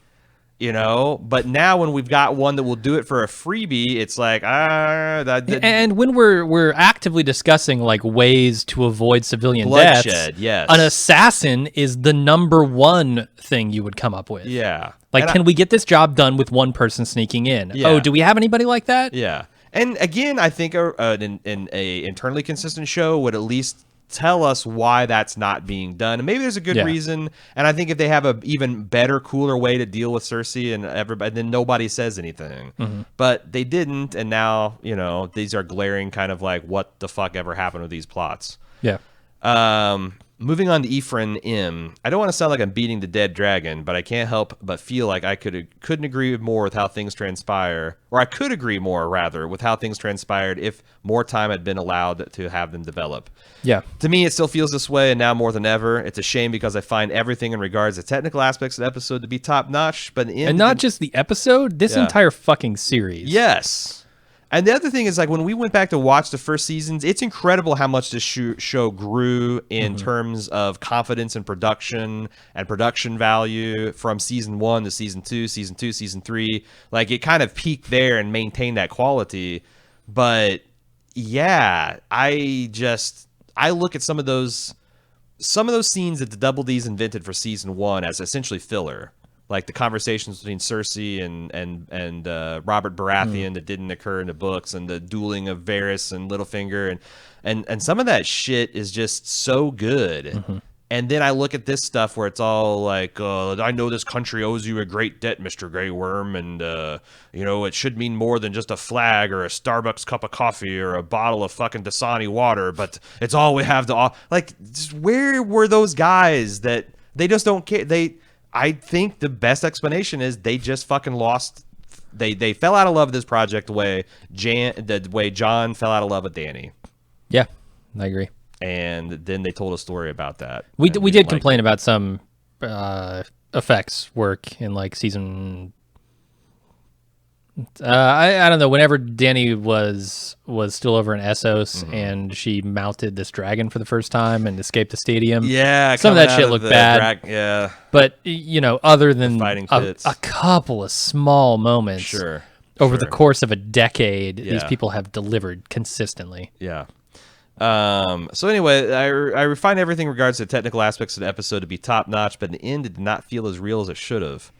But now when we've got one that will do it for a freebie, it's like and when we're actively discussing like ways to avoid civilian bloodshed, deaths, an assassin is the number one thing you would come up with. Yeah. Like, can we get this job done with one person sneaking in? Yeah. Oh, do we have anybody like that? Yeah. And again, I think an internally consistent show would at least tell us why that's not being done. And maybe there's a good reason. And I think if they have a even better, cooler way to deal with Cersei and everybody, then nobody says anything. But they didn't, and now, you know, these are glaring kind of like, what the fuck ever happened with these plots? Yeah. Moving on to Ephraim M. I don't want to sound like I'm beating the dead dragon, but I can't help but feel like I couldn't agree more with how things transpire, or I could agree more, rather, with how things transpired if more time had been allowed to have them develop. Yeah. To me, it still feels this way, and now more than ever. It's a shame because I find everything in regards to technical aspects of the episode to be top-notch, but in the end... And not just the episode, this entire fucking series. Yes. And the other thing is, like, when we went back to watch the first seasons, it's incredible how much this show grew in terms of confidence in production and production value from season 1 to season 2, season 3. Like, it kind of peaked there and maintained that quality. But, yeah, I look at some of those scenes that the Double D's invented for season 1 as essentially filler. Like the conversations between Cersei and Robert Baratheon that didn't occur in the books, and the dueling of Varys and Littlefinger, and some of that shit is just so good. And then I look at this stuff where it's all like, I know this country owes you a great debt, Mr. Grey Worm, and you know, it should mean more than just a flag or a Starbucks cup of coffee or a bottle of fucking Dasani water, but it's all we have to like. Where were those guys that they just don't care? I think the best explanation is they just fucking lost. They fell out of love with this project the way John fell out of love with Dany. Yeah, I agree. And then they told a story about that. We did complain about some effects work in like season. I don't know. Whenever Dany was still over in Essos and she mounted this dragon for the first time and escaped the stadium. Yeah, some of that shit looked bad. Yeah, but you know, other than a couple of small moments, over the course of a decade, these people have delivered consistently. Yeah. So anyway, I find everything in regards to the technical aspects of the episode to be top notch, but in the end, it did not feel as real as it should have.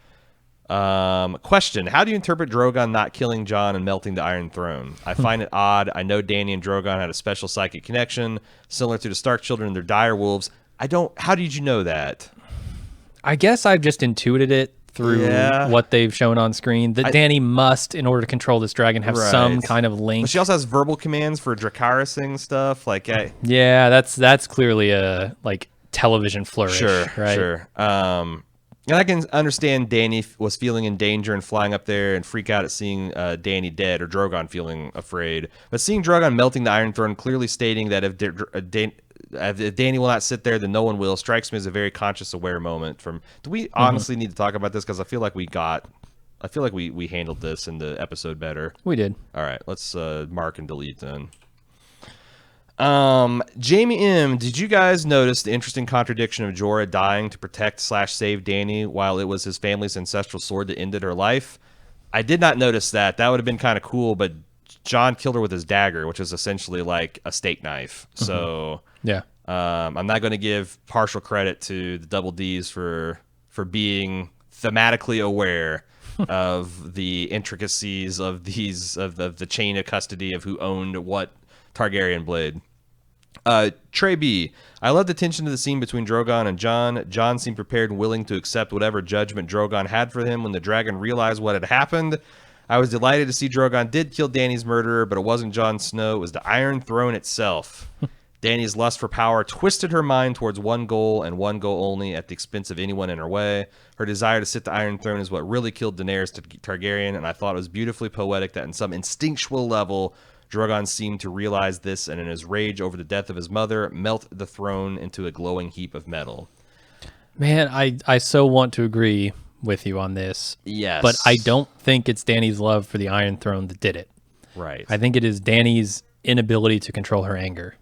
Question: how do you interpret Drogon not killing Jon and melting the Iron Throne? I find it odd. I know Dany and Drogon had a special psychic connection, similar to the Stark children and their dire wolves. How did you know that? I guess I've just intuited it through what they've shown on screen. That Dany must, in order to control this dragon, have some kind of link. But she also has verbal commands for Dracarysing stuff. Like, yeah, that's clearly a like television flourish. Sure. And I can understand Dany was feeling in danger and flying up there and freak out at seeing Dany dead, or Drogon feeling afraid. But seeing Drogon melting the Iron Throne, clearly stating that if Dany will not sit there, then no one will, strikes me as a very conscious, aware moment. Do we honestly need to talk about this? Because I feel like we handled this in the episode better. We did. All right, let's mark and delete then. Jamie M, did you guys notice the interesting contradiction of Jorah dying to protect/save Dany while it was his family's ancestral sword that ended her life? I did not notice that. That would have been kind of cool, but Jon killed her with his dagger, which is essentially like a steak knife. So yeah, I'm not going to give partial credit to the Double D's for being thematically aware of the intricacies of the chain of custody of who owned what Targaryen blade. Trey B, I love the tension of the scene between Drogon and Jon. Jon seemed prepared and willing to accept whatever judgment Drogon had for him when the dragon realized what had happened. I was delighted to see Drogon did kill Dany's murderer, but it wasn't Jon Snow, it was the Iron Throne itself. Dany's lust for power twisted her mind towards one goal and one goal only at the expense of anyone in her way. Her desire to sit the Iron Throne is what really killed Daenerys Targaryen, and I thought it was beautifully poetic that in some instinctual level, Drogon seemed to realize this, and in his rage over the death of his mother, melt the throne into a glowing heap of metal. Man, I so want to agree with you on this. Yes. But I don't think it's Dany's love for the Iron Throne that did it. Right. I think it is Dany's inability to control her anger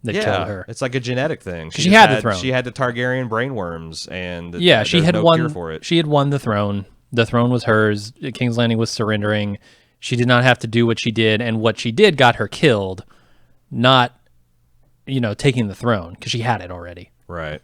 that killed her. It's like a genetic thing. She had the throne. She had the Targaryen brainworms, and she had no won. cure for it. She had won the throne. The throne was hers. King's Landing was surrendering. She did not have to do what she did, and what she did got her killed, not, taking the throne, because she had it already. Right.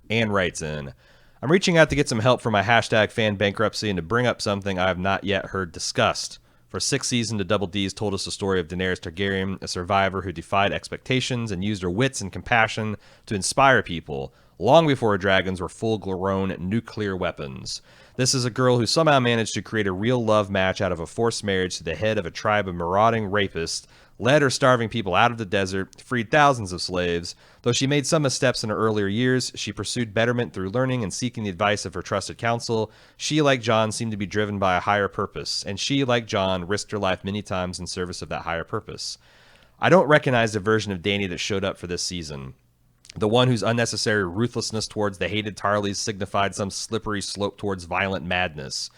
Anne writes in, I'm reaching out to get some help for my hashtag fan bankruptcy and to bring up something I have not yet heard discussed. For 6th season, the Double D's told us the story of Daenerys Targaryen, a survivor who defied expectations and used her wits and compassion to inspire people, long before her dragons were full-grown nuclear weapons. This is a girl who somehow managed to create a real love match out of a forced marriage to the head of a tribe of marauding rapists, led her starving people out of the desert, freed thousands of slaves. Though she made some missteps in her earlier years, she pursued betterment through learning and seeking the advice of her trusted counsel. She, like Jon, seemed to be driven by a higher purpose, and she, like Jon, risked her life many times in service of that higher purpose. I don't recognize the version of Dany that showed up for this season. The one whose unnecessary ruthlessness towards the hated Tarleys signified some slippery slope towards violent madness.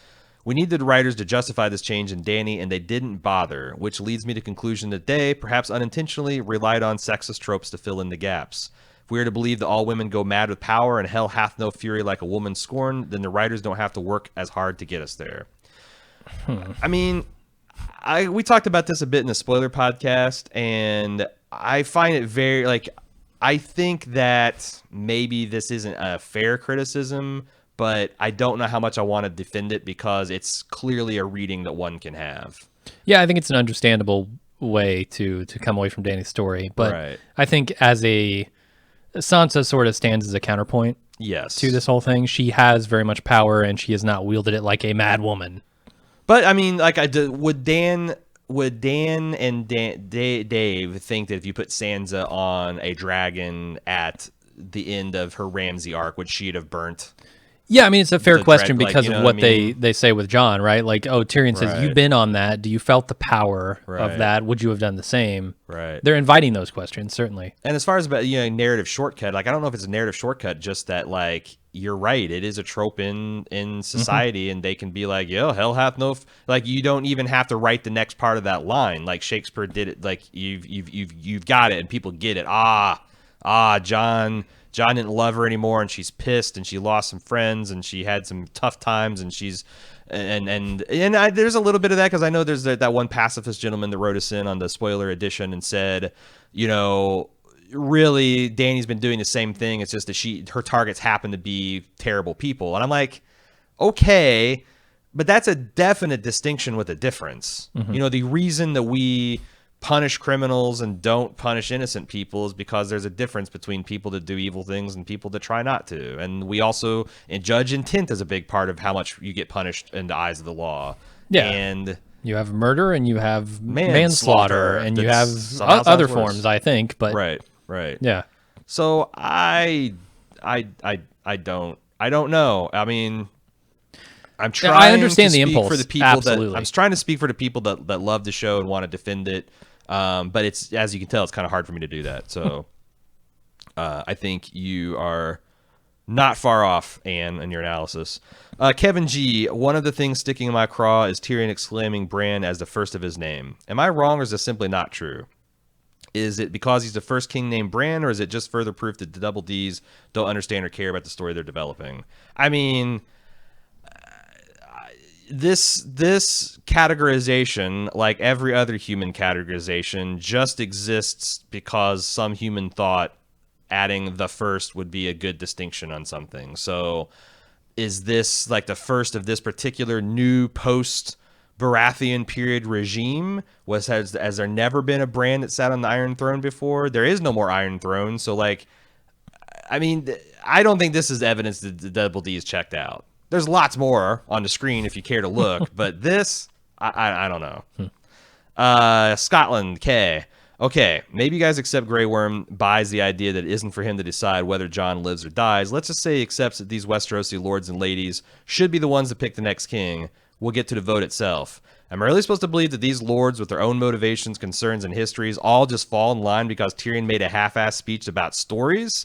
We needed the writers to justify this change in Dany, and they didn't bother, which leads me to the conclusion that they, perhaps unintentionally, relied on sexist tropes to fill in the gaps. If we are to believe that all women go mad with power and hell hath no fury like a woman scorned, then the writers don't have to work as hard to get us there. I mean, we talked about this a bit in the spoiler podcast, and I find it very, I think that maybe this isn't a fair criticism, but I don't know how much I want to defend it because it's clearly a reading that one can have. Yeah, I think it's an understandable way to come away from Dany's story, but Right. I think Sansa sort of stands as a counterpoint Yes. to this whole thing. She has very much power, and she has not wielded it like a mad woman. But I mean, would Dan and Dave think that if you put Sansa on a dragon at the end of her Ramsay arc, would she'd have burnt? Yeah, I mean, it's a fair The question dread, because you know of what what I mean? they say with Jon, right? Like, oh, Tyrion says, Right. you've been on that. Do you felt the power Right. of that? Would you have done the same? Right. They're inviting those questions, certainly. And as far as about narrative shortcut, I don't know if it's a narrative shortcut, just that you're right, it is a trope in society, and they can be like, yo, hell hath no you don't even have to write the next part of that line. Like Shakespeare did it. You've got it, and people get it. John didn't love her anymore, and she's pissed, and she lost some friends, and she had some tough times, and she's there's a little bit of that because I know there's that one pacifist gentleman that wrote us in on the spoiler edition and said, really, Dany's been doing the same thing. It's just that her targets happen to be terrible people, and I'm like, okay, but that's a definite distinction with a difference. Mm-hmm. The reason that we punish criminals and don't punish innocent people is because there's a difference between people that do evil things and people that try not to. And we also judge intent as a big part of how much you get punished in the eyes of the law. Yeah. And You have murder and you have Manslaughter. manslaughter and you have That's somehow sounds other worse. forms, I think. But right. yeah. So I don't know. I mean, I'm trying. I understand to the speak impulse. for the people Absolutely. I'm trying to speak for the people that love the show and want to defend it. But it's, as you can tell, it's kind of hard for me to do that. So I think you are not far off, Anne, in your analysis. Kevin G, one of the things sticking in my craw is Tyrion exclaiming Bran as the first of his name. Am I wrong, or is this simply not true? Is it because he's the first king named Bran, or is it just further proof that the Double Ds don't understand or care about the story they're developing? I mean, this categorization, like every other human categorization, just exists because some human thought adding the first would be a good distinction on something. So is this like the first of this particular new post Baratheon period regime? Has there never been a Bran that sat on the Iron Throne before? There is no more Iron Throne. So I don't think this is evidence that the Double D is checked out. There's lots more on the screen if you care to look, but this, I don't know. Scotland, K. Okay, maybe you guys accept Grey Worm buys the idea that it isn't for him to decide whether Jon lives or dies. Let's just say he accepts that these Westerosi lords and ladies should be the ones to pick the next king. We'll get to the vote itself. Am I really supposed to believe that these lords with their own motivations, concerns, and histories all just fall in line because Tyrion made a half-assed speech about stories?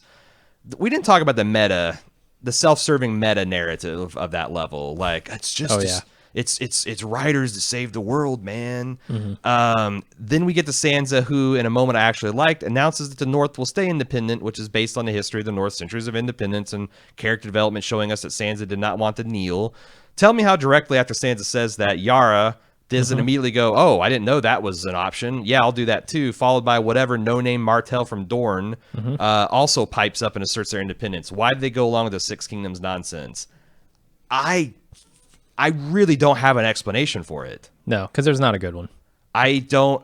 We didn't talk about the meta, the self-serving meta narrative of that level. Like, it's just it's writers that save the world, man. Mm-hmm. Then we get to Sansa, who in a moment I actually liked, announces that the North will stay independent, which is based on the history of the North, centuries of independence and character development showing us that Sansa did not want to kneel. Tell me how directly after Sansa says that, Yara doesn't immediately go, oh, I didn't know that was an option. Yeah, I'll do that too. Followed by whatever no-name Martell from Dorne also pipes up and asserts their independence. Why did they go along with the Six Kingdoms nonsense? I really don't have an explanation for it. No, because there's not a good one. I don't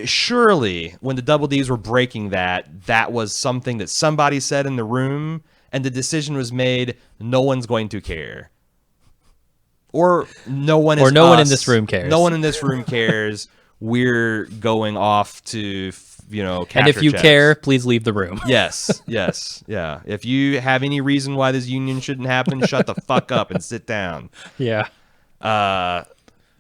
surely when the Double Ds were breaking that was something that somebody said in the room, and the decision was made. No one's going to care, or no one is. Or no one in us. this room cares. No one in this room cares. We're going off to cash And if our you checks. care, please leave the room. Yes, yeah. If you have any reason why this union shouldn't happen, shut the fuck up and sit down. Yeah.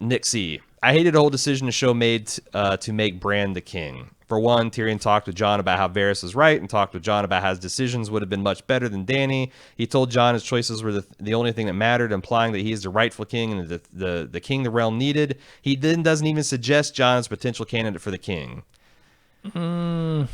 Nick C. I hated the whole decision the show made to make Bran the king. For one, Tyrion talked with Jon about how Varys was right and talked with Jon about how his decisions would have been much better than Dany. He told Jon his choices were the only thing that mattered, implying that he is the rightful king and the king the realm needed. He then doesn't even suggest Jon as a potential candidate for the king. I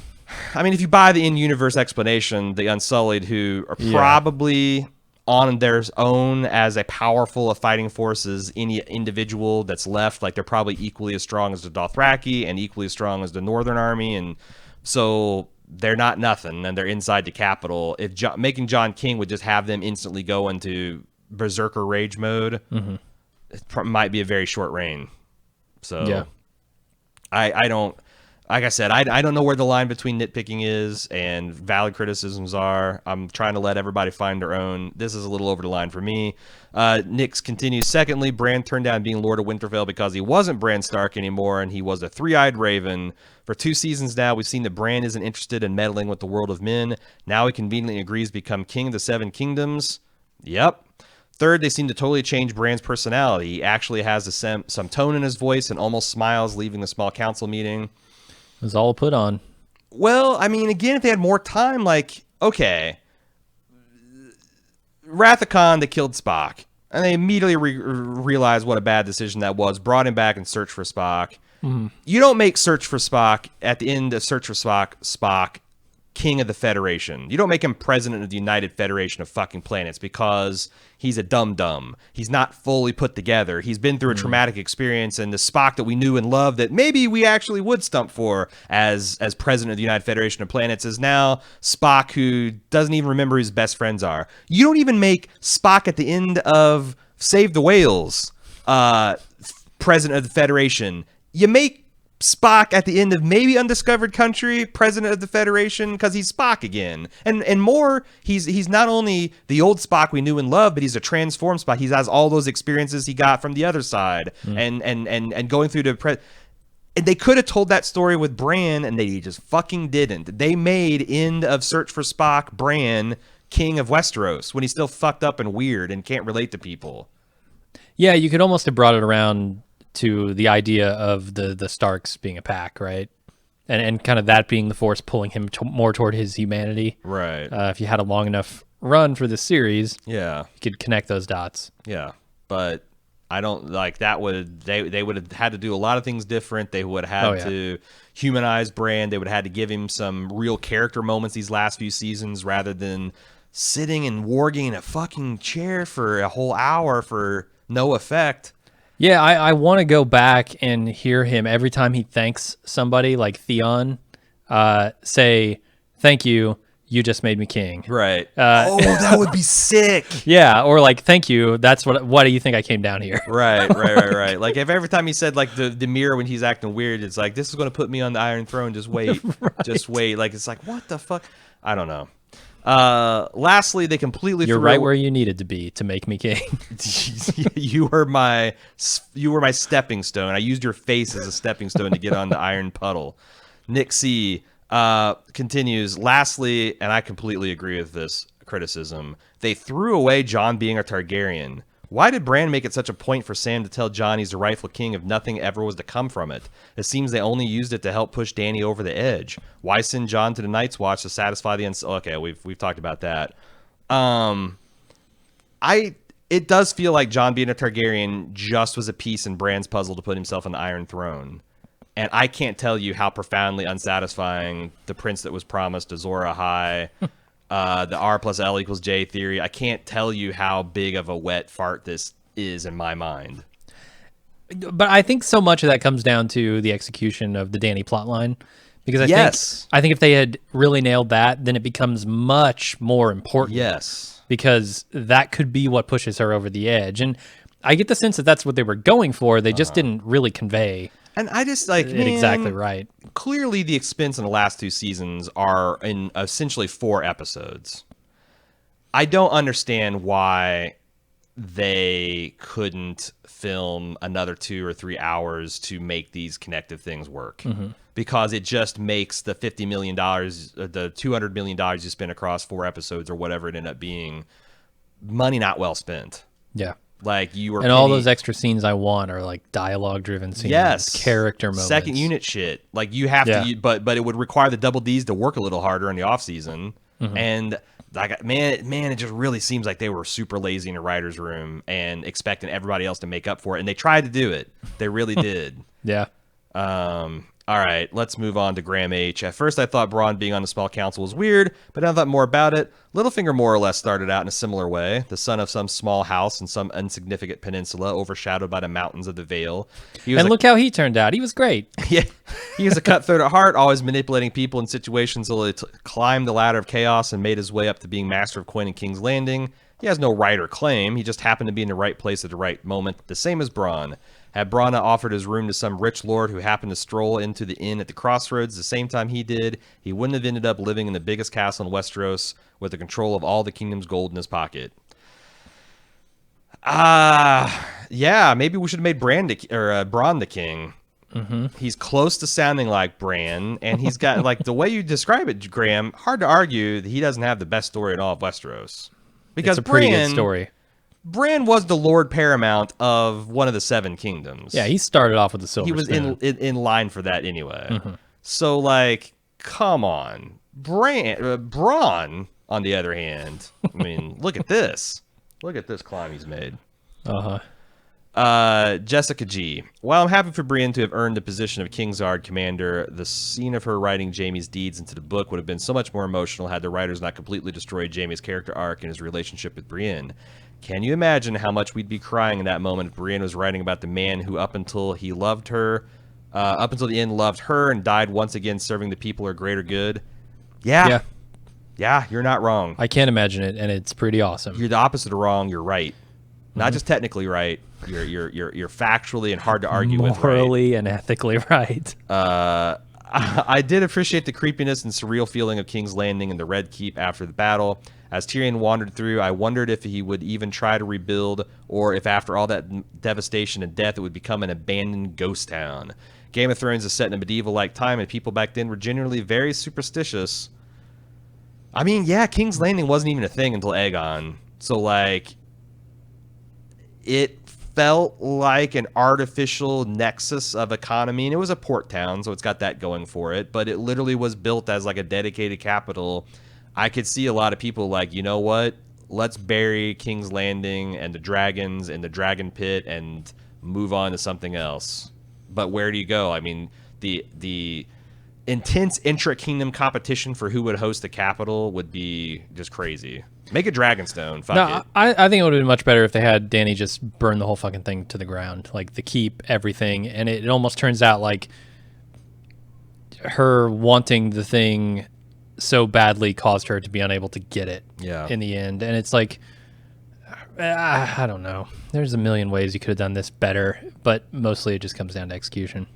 mean, if you buy the in-universe explanation, the Unsullied, who are probably on their own as a powerful of fighting force as any individual that's left, like they're probably equally as strong as the Dothraki and equally as strong as the Northern Army, and so they're not nothing, and they're inside the capital. If making Jon king would just have them instantly go into berserker rage mode, it might be a very short reign. So Yeah. I don't. Like I said, I don't know where the line between nitpicking is and valid criticisms are. I'm trying to let everybody find their own. This is a little over the line for me. Nix continues. Secondly, Bran turned down being Lord of Winterfell because he wasn't Bran Stark anymore, and he was a three-eyed raven. For 2 seasons now, we've seen that Bran isn't interested in meddling with the world of men. Now he conveniently agrees to become king of the Seven Kingdoms. Yep. Third, they seem to totally change Bran's personality. He actually has some tone in his voice and almost smiles leaving the small council meeting. It was all put on. Well, I mean, again, if they had more time, like, okay, Wrath of Khan, they killed Spock, and they immediately realized what a bad decision that was, brought him back and searched for Spock. You don't make Search for Spock at the end of Search for Spock king of the Federation. You don't make him president of the United Federation of fucking planets because he's a dum-dum. He's not fully put together. He's been through a traumatic experience, and the Spock that we knew and loved that maybe we actually would stump for as president of the United Federation of Planets is now Spock who doesn't even remember who his best friends are. You don't even make Spock at the end of Save the Whales president of the Federation. You make Spock at the end of maybe Undiscovered Country president of the Federation because he's Spock again, and more he's not only the old Spock we knew and loved, but he's a transformed Spock. He has all those experiences he got from the other side, and going through and they could have told that story with Bran, and they just fucking didn't. They made end of Search for Spock Bran king of Westeros when he's still fucked up and weird and can't relate to people. Yeah, you could almost have brought it around to the idea of the Starks being a pack, right? And kind of that being the force pulling him more toward his humanity. Right. If you had a long enough run for this series, Yeah. you could connect those dots. Yeah. But I don't like that they would have had to do a lot of things different. They would have had to humanize Bran. They would have had to give him some real character moments these last few seasons rather than sitting and warging in a fucking chair for a whole hour for no effect. Yeah, I want to go back and hear him every time he thanks somebody like Theon say, "Thank you, you just made me king." Right. That would be sick. Yeah, or like, "Thank you, that's why do you think I came down here?" Right. Like if every time he said like the mirror when he's acting weird, it's like, this is going to put me on the Iron Throne. Just wait. Just wait. Like, it's like, what the fuck? I don't know. Lastly, they completely You're threw right where you needed to be to make me king. you were my stepping stone. I used your face as a stepping stone to get on the Iron Puddle. Nick C continues. Lastly, and I completely agree with this criticism, they threw away Jon being a Targaryen. Why did Bran make it such a point for Sam to tell Jon he's the rightful king if nothing ever was to come from it? It seems they only used it to help push Dany over the edge. Why send Jon to the Night's Watch to satisfy the okay, we've talked about that. It does feel like Jon being a Targaryen just was a piece in Bran's puzzle to put himself on the Iron Throne. And I can't tell you how profoundly unsatisfying the prince that was promised Azor Ahai, the R plus L equals J theory. I can't tell you how big of a wet fart this is in my mind. But I think so much of that comes down to the execution of the Dany plotline. Because I think if they had really nailed that, then it becomes much more important. Yes. Because that could be what pushes her over the edge. And I get the sense that that's what they were going for. They just didn't really convey And I just like, it man, exactly right. clearly the expense in the last 2 seasons are in essentially 4 episodes. I don't understand why they couldn't film another 2 or 3 hours to make these connective things work. Because it just makes the $50 million, the $200 million you spent across 4 episodes or whatever it ended up being, money not well spent. Yeah. Like you were, And all those extra scenes I want are like dialogue-driven scenes, yes, character moments, second unit shit. Like you have to, but it would require the double D's to work a little harder in the off season. And like man, it just really seems like they were super lazy in a writer's room and expecting everybody else to make up for it. And they tried to do it. They really did. Yeah. All right, let's move on to Graham H. At first, I thought Bronn being on the small council was weird, but now I thought more about it. Littlefinger more or less started out in a similar way, the son of some small house in some insignificant peninsula overshadowed by the mountains of the Vale. And look how he turned out. He was great. Yeah, he was a cutthroat at heart, always manipulating people in situations until he climbed the ladder of chaos and made his way up to being master of coin in King's Landing. He has no right or claim. He just happened to be in the right place at the right moment, the same as Bronn. Had Bronn offered his room to some rich lord who happened to stroll into the inn at the crossroads the same time he did, he wouldn't have ended up living in the biggest castle in Westeros with the control of all the kingdom's gold in his pocket. Yeah, maybe we should have made Bronn the king. He's close to sounding like Bran, and he's got, like, the way you describe it, Graham, hard to argue that he doesn't have the best story in all of Westeros. Because It's a pretty good story. Bran was the Lord Paramount of one of the 7 kingdoms. Yeah, he started off with the silver He was spoon. in line for that anyway. So, like, come on. Bronn, on the other hand, I mean, look at this. Look at this climb he's made. Jessica G. While I'm happy for Brienne to have earned the position of Kingsguard commander, the scene of her writing Jaime's deeds into the book would have been so much more emotional had the writers not completely destroyed Jaime's character arc and his relationship with Brienne. Can you imagine how much we'd be crying in that moment if Brienne was writing about the man who, up until the end, loved her and died once again serving the people or greater good? Yeah, you're not wrong. I can't imagine it, and it's pretty awesome. You're the opposite of wrong. You're right. Not just technically right. You're factually and hard to argue with. Morally and ethically right. I did appreciate the creepiness and surreal feeling of King's Landing and the Red Keep after the battle. As Tyrion wandered through, I wondered if he would even try to rebuild, or if after all that devastation and death, it would become an abandoned ghost town. Game of Thrones is set in a medieval-like time, and people back then were generally very superstitious. I mean, yeah, King's Landing wasn't even a thing until Aegon. So, like, it felt like an artificial nexus of economy, and it was a port town, so it's got that going for it, but it literally was built as, like, a dedicated capital. I could see a lot of people like, you know what? Let's bury King's Landing and the dragons and the dragon pit and move on to something else. But where do you go? I mean, the intense intra-kingdom competition for who would host the capital would be just crazy. Make a Dragonstone. Fuck it. I think it would have been much better if they had Dany just burn the whole fucking thing to the ground, like the keep, everything. And it almost turns out like her wanting the thing so badly caused her to be unable to get it in the end. And it's like, I don't know. There's a million ways you could have done this better, but mostly it just comes down to execution.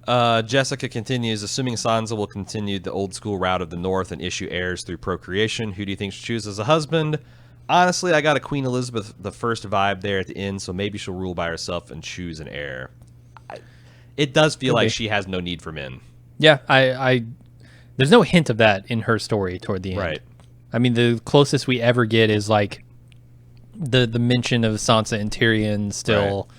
Jessica continues, assuming Sansa will continue the old school route of the North and issue heirs through procreation, who do you think she'll choose as a husband? Honestly, I got a Queen Elizabeth the first vibe there at the end, so maybe she'll rule by herself and choose an heir. It does feel like she has no need for men. Yeah, I there's no hint of that in her story toward the end. Right. I mean, the closest we ever get is like the mention of Sansa and Tyrion still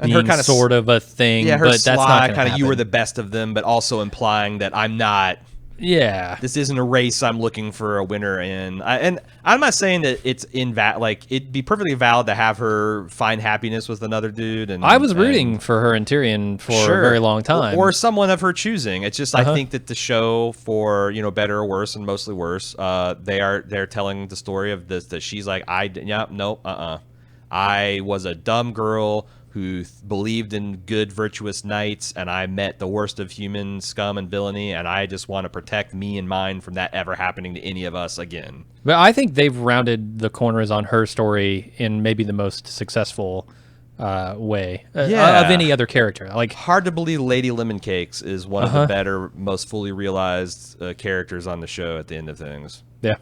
being her kinda sort of a thing, her but that's not sly going to kind of happen. you were the best of them, but also implying that I'm not. Yeah. This isn't a race I'm looking for a winner in. And I'm not saying that it's like it'd be perfectly valid to have her find happiness with another dude. And I was rooting for her and Tyrion for a very long time. Or someone of her choosing. It's just I think that the show, for better or worse, and mostly worse, they're telling the story of this, that she's like, I was a dumb girl who believed in good, virtuous knights, and I met the worst of human scum and villainy, and I just want to protect me and mine from that ever happening to any of us again. But I think they've rounded the corners on her story in maybe the most successful way of any other character. Like, hard to believe Lady Lemon Cakes is one of the better, most fully realized characters on the show at the end of things. Yeah.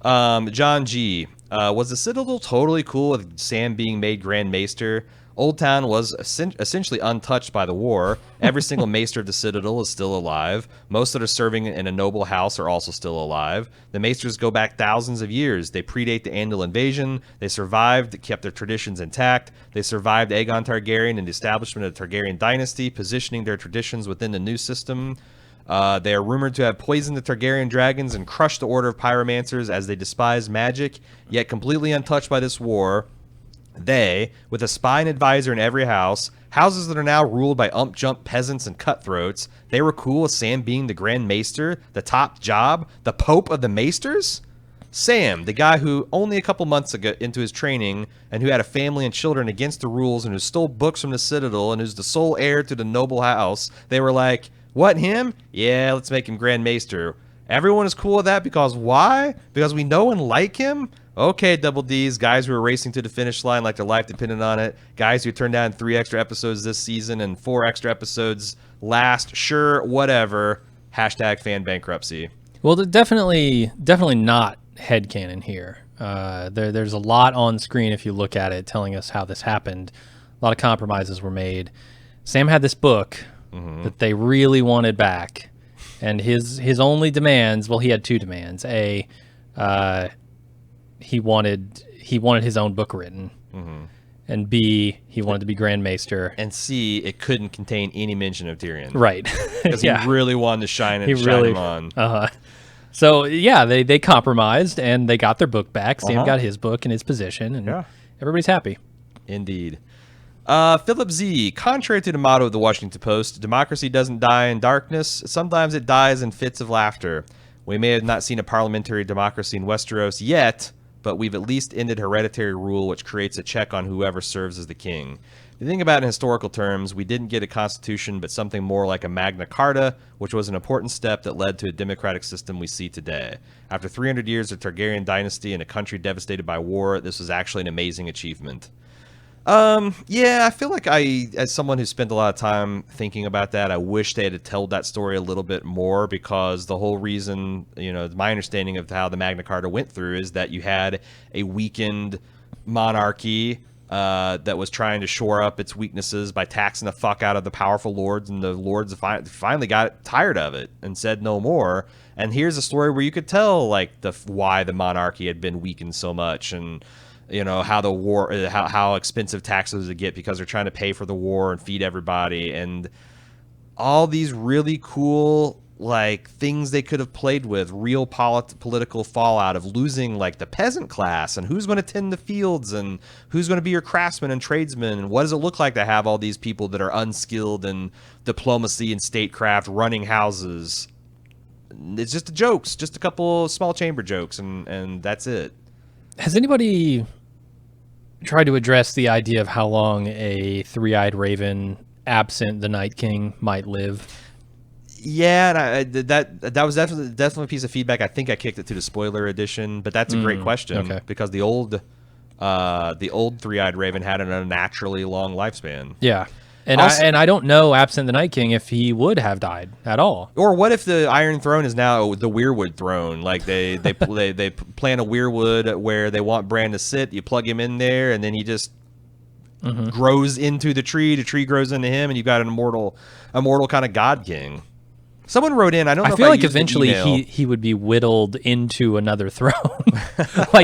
John G. Was the Citadel totally cool with Sam being made Grand Maester? Old Town was essentially untouched by the war. Every single Maester of the Citadel is still alive. Most that are serving in a noble house are also still alive. The Maesters go back thousands of years. They predate the Andal invasion. They survived, kept their traditions intact. They survived Aegon Targaryen and the establishment of the Targaryen dynasty, positioning their traditions within the new system. They are rumored to have poisoned the Targaryen dragons and crushed the Order of Pyromancers as they despise magic, yet completely untouched by this war. They, with a spy and advisor in every house, houses that are now ruled by ump-jump peasants and cutthroats, they were cool with Sam being the Grand Maester, the top job, the Pope of the Maesters? Sam, the guy who only a couple months ago into his training and who had a family and children against the rules and who stole books from the Citadel and who's the sole heir to the noble house, they were like, what, him? Yeah, let's make him Grand Maester. Everyone is cool with that because why? Because we know and like him? Okay, Double D's, guys who are racing to the finish line like their life depended on it. Guys who turned down 3 extra episodes this season and 4 extra episodes last. Sure, whatever. Hashtag fan bankruptcy. Well, definitely not headcanon here. There's a lot on screen if you look at it telling us how this happened. A lot of compromises were made. Sam had this book that they really wanted back. And his only demands, well, he had 2 demands. He wanted his own book written, and B, he wanted to be Grand Maester, and C, it couldn't contain any mention of Tyrion, right? Because he really wanted to shine him on. So yeah, they compromised and they got their book back. Sam got his book and his position, and everybody's happy. Indeed. Philip Z. Contrary to the motto of the Washington Post, democracy doesn't die in darkness. Sometimes it dies in fits of laughter. We may have not seen a parliamentary democracy in Westeros yet, but we've at least ended hereditary rule, which creates a check on whoever serves as the king. If you think about it in historical terms, we didn't get a constitution, but something more like a Magna Carta, which was an important step that led to a democratic system we see today. After 300 years of Targaryen dynasty and a country devastated by war, this was actually an amazing achievement. Yeah, I feel like as someone who spent a lot of time thinking about that, I wish they had told that story a little bit more, because the whole reason, my understanding of how the Magna Carta went through is that you had a weakened monarchy that was trying to shore up its weaknesses by taxing the fuck out of the powerful lords, and the lords finally got tired of it and said no more. And here's a story where you could tell why the monarchy had been weakened so much, and how the war, how expensive taxes would get because they're trying to pay for the war and feed everybody, and all these really cool things they could have played with, real political fallout of losing the peasant class, and who's going to tend the fields, and who's going to be your craftsmen and tradesmen, and what does it look like to have all these people that are unskilled in diplomacy and statecraft running houses. It's just jokes, just a couple small chamber jokes, and that's it. Has anybody tried to address the idea of how long a 3-eyed raven absent the Night King might live? Yeah, and that was definitely a piece of feedback. I think I kicked it to the spoiler edition, but that's a great question, because the old 3-eyed raven had an unnaturally long lifespan. Yeah. And also, I don't know, absent the Night King, if he would have died at all. Or what if the Iron Throne is now the Weirwood Throne? They plan a Weirwood where they want Bran to sit. You plug him in there, and then he just grows into the tree. The tree grows into him, and you've got an immortal kind of God King. Someone wrote in. I don't know. I feel like eventually he would be whittled into another throne.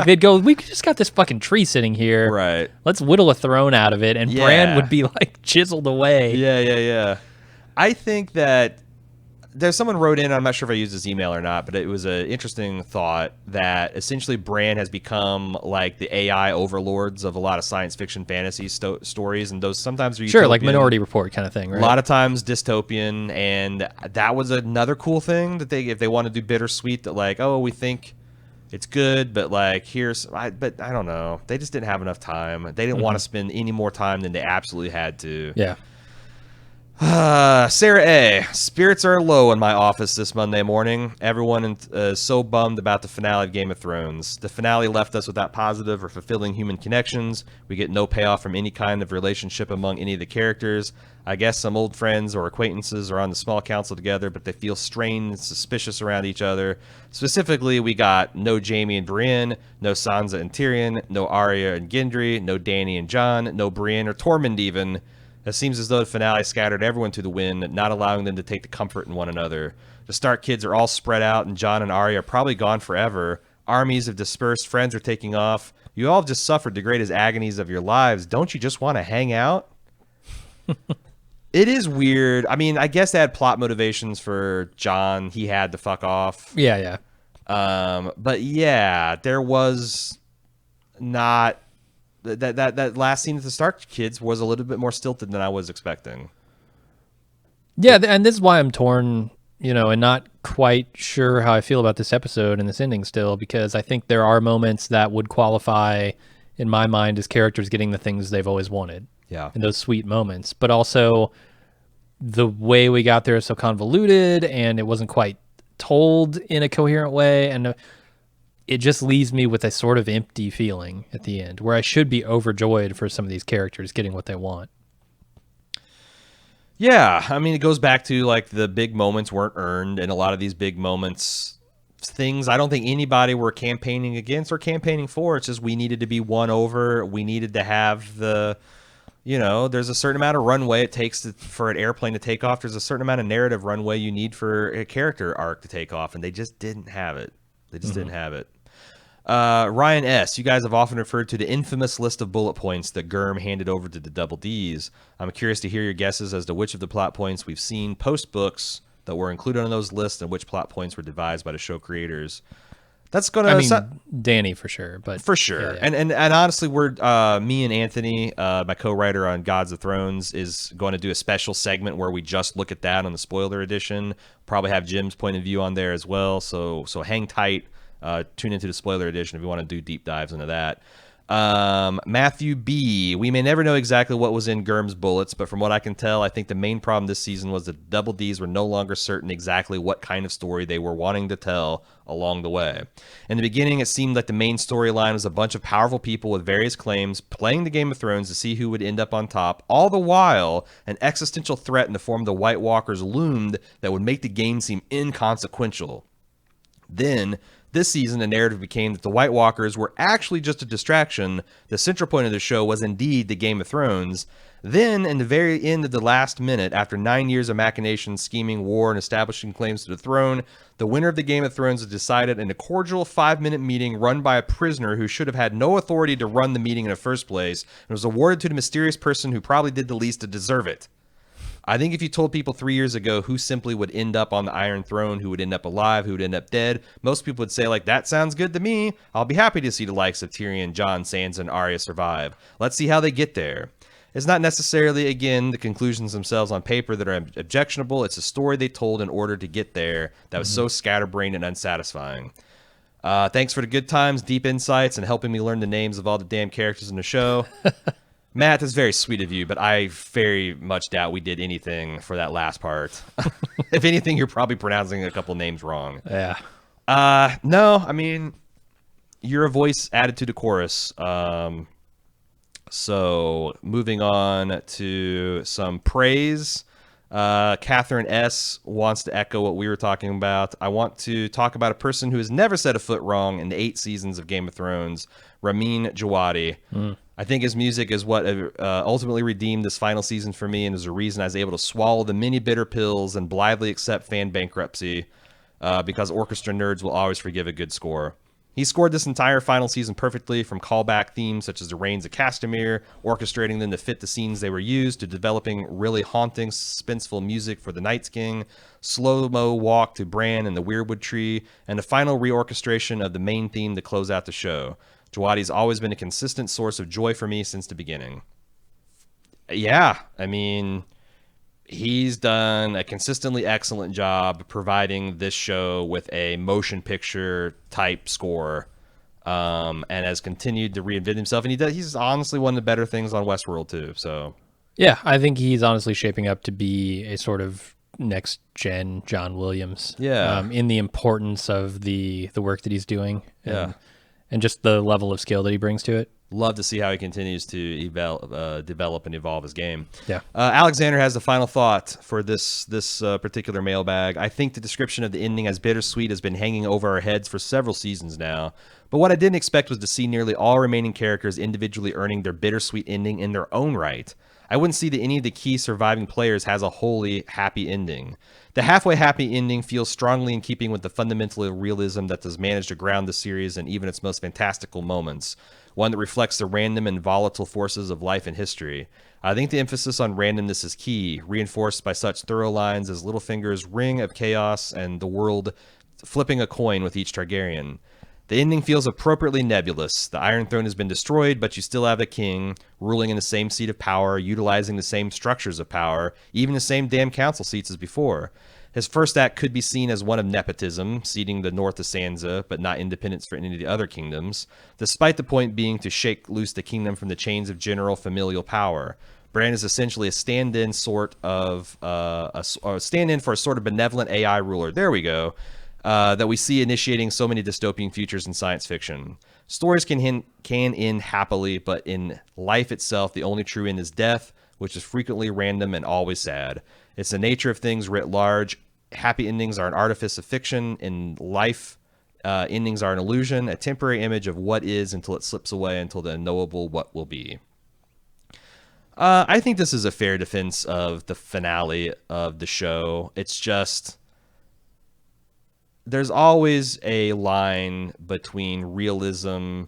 They'd go, we just got this fucking tree sitting here. Right. Let's whittle a throne out of it, and Bran would be chiseled away. Yeah. I think that there's someone wrote in. I'm not sure if I used his email or not, but it was an interesting thought that essentially Bran has become the AI overlords of a lot of science fiction fantasy stories, and those sometimes are sure, like Minority Report kind of thing, right? A lot of times dystopian, and that was another cool thing that if they want to do bittersweet, that we think it's good, but like but I don't know. They just didn't have enough time. They didn't want to spend any more time than they absolutely had to. Yeah. Sarah A. Spirits are low in my office this Monday morning. Everyone is so bummed about the finale of Game of Thrones. The finale left us without positive or fulfilling human connections. We get no payoff from any kind of relationship among any of the characters. I guess some old friends or acquaintances are on the small council together, but they feel strained and suspicious around each other. Specifically, we got no Jaime and Brienne, no Sansa and Tyrion, no Arya and Gendry, no Dany and Jon, no Brienne or Tormund even. It seems as though the finale scattered everyone to the wind, not allowing them to take the comfort in one another. The Stark kids are all spread out, and Jon and Arya are probably gone forever. Armies have dispersed, friends are taking off. You all have just suffered the greatest agonies of your lives. Don't you just want to hang out? It is weird. I mean, I guess they had plot motivations for Jon. He had to fuck off. Yeah, yeah. But yeah, there was not... That last scene with the Stark kids was a little bit more stilted than I was expecting. Yeah, and this is why I'm torn, and not quite sure how I feel about this episode and this ending still, because I think there are moments that would qualify, in my mind, as characters getting the things they've always wanted. Yeah. And those sweet moments. But also, the way we got there is so convoluted, and it wasn't quite told in a coherent way, and it just leaves me with a sort of empty feeling at the end, where I should be overjoyed for some of these characters getting what they want. Yeah, I mean, it goes back to like the big moments weren't earned, and a lot of these big moments, things I don't think anybody were campaigning against or campaigning for. It's just we needed to be won over. We needed to have there's a certain amount of runway it takes for an airplane to take off. There's a certain amount of narrative runway you need for a character arc to take off, and they just didn't have it. They just didn't have it. Ryan S., you guys have often referred to the infamous list of bullet points that Gurm handed over to the Double Ds. I'm curious to hear your guesses as to which of the plot points we've seen post-books that were included on those lists and which plot points were devised by the show creators. That's going to... Dany for sure. But for sure. Yeah. And honestly, we're me and Anthony, my co-writer on Gods of Thrones, is going to do a special segment where we just look at that on the spoiler edition. Probably have Jim's point of view on there as well. So hang tight. Tune into the spoiler edition if you want to do deep dives into that. Matthew B. We may never know exactly what was in Gurm's bullets, but from what I can tell, I think the main problem this season was that Double Ds were no longer certain exactly what kind of story they were wanting to tell along the way. In the beginning, it seemed like the main storyline was a bunch of powerful people with various claims playing the Game of Thrones to see who would end up on top. All the while, an existential threat in the form of the White Walkers loomed that would make the game seem inconsequential. Then, this season, the narrative became that the White Walkers were actually just a distraction. The central point of the show was indeed the Game of Thrones. Then, in the very end of the last minute, after 9 years of machinations, scheming, war, and establishing claims to the throne, the winner of the Game of Thrones was decided in a cordial 5-minute meeting run by a prisoner who should have had no authority to run the meeting in the first place, and was awarded to the mysterious person who probably did the least to deserve it. I think if you told people 3 years ago who simply would end up on the Iron Throne, who would end up alive, who would end up dead, most people would say, like, that sounds good to me. I'll be happy to see the likes of Tyrion, Jon, Sansa, and Arya survive. Let's see how they get there. It's not necessarily, again, the conclusions themselves on paper that are objectionable. It's a story they told in order to get there that was so scatterbrained and unsatisfying. Thanks for the good times, deep insights, and helping me learn the names of all the damn characters in the show. Matt, that's very sweet of you, but I very much doubt we did anything for that last part. If anything, you're probably pronouncing a couple names wrong. Yeah. No, I mean, you're a voice added to the chorus. So moving on to some praise. Catherine S. wants to echo what we were talking about. I want to talk about a person who has never set a foot wrong in the 8 seasons of Game of Thrones, Ramin Djawadi. I think his music is what ultimately redeemed this final season for me, and is the reason I was able to swallow the many bitter pills and blithely accept fan bankruptcy, because orchestra nerds will always forgive a good score. He scored this entire final season perfectly, from callback themes such as the Rains of Castamere, orchestrating them to fit the scenes they were used, to developing really haunting, suspenseful music for the Night's King, slow-mo walk to Bran and the Weirwood Tree, and the final reorchestration of the main theme to close out the show. Djawadi's always been a consistent source of joy for me since the beginning. Yeah, I mean, he's done a consistently excellent job providing this show with a motion picture type score, and has continued to reinvent himself. And he's honestly one of the better things on Westworld too. So Yeah, I think he's honestly shaping up to be a sort of next gen John Williams. Yeah. In the importance of the work that he's doing. Yeah. And just the level of skill that he brings to it. love to see how he continues to develop and evolve his game. Yeah. Alexander has the final thought for this particular mailbag. I think the description of the ending as bittersweet has been hanging over our heads for several seasons now. But what I didn't expect was to see nearly all remaining characters individually earning their bittersweet ending in their own right. I wouldn't see that any of the key surviving players has a wholly happy ending. The halfway happy ending feels strongly in keeping with the fundamental realism that has managed to ground the series and even its most fantastical moments, one that reflects the random and volatile forces of life and history. I think the emphasis on randomness is key, reinforced by such thorough lines as Littlefinger's Ring of Chaos and the world flipping a coin with each Targaryen. The ending feels appropriately nebulous. The Iron Throne has been destroyed, but you still have a king ruling in the same seat of power, utilizing the same structures of power, even the same damn council seats as before. His first act could be seen as one of nepotism, ceding the north to Sansa, but not independence for any of the other kingdoms, despite the point being to shake loose the kingdom from the chains of general familial power. Bran is essentially a stand-in sort of a stand-in for a sort of benevolent AI ruler. There we go. That we see initiating so many dystopian futures in science fiction. Stories can end happily, but in life itself, the only true end is death, which is frequently random and always sad. It's the nature of things writ large. Happy endings are an artifice of fiction. In life, endings are an illusion, a temporary image of what is until it slips away, until the unknowable what will be. I think this is a fair defense of the finale of the show. It's just, there's always a line between realism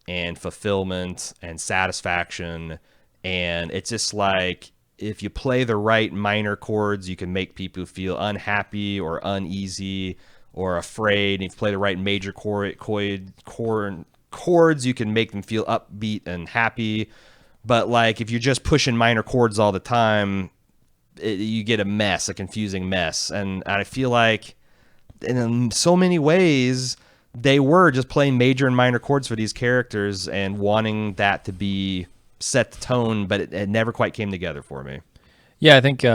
and fulfillment and satisfaction, and it's just like, if you play the right minor chords, you can make people feel unhappy or uneasy or afraid. And if you play the right major chords, you can make them feel upbeat and happy. But like, if you're just pushing minor chords all the time, you get a mess, a confusing mess. And I feel like in so many ways, they were just playing major and minor chords for these characters and wanting that to be set the tone, but it never quite came together for me. Yeah, I think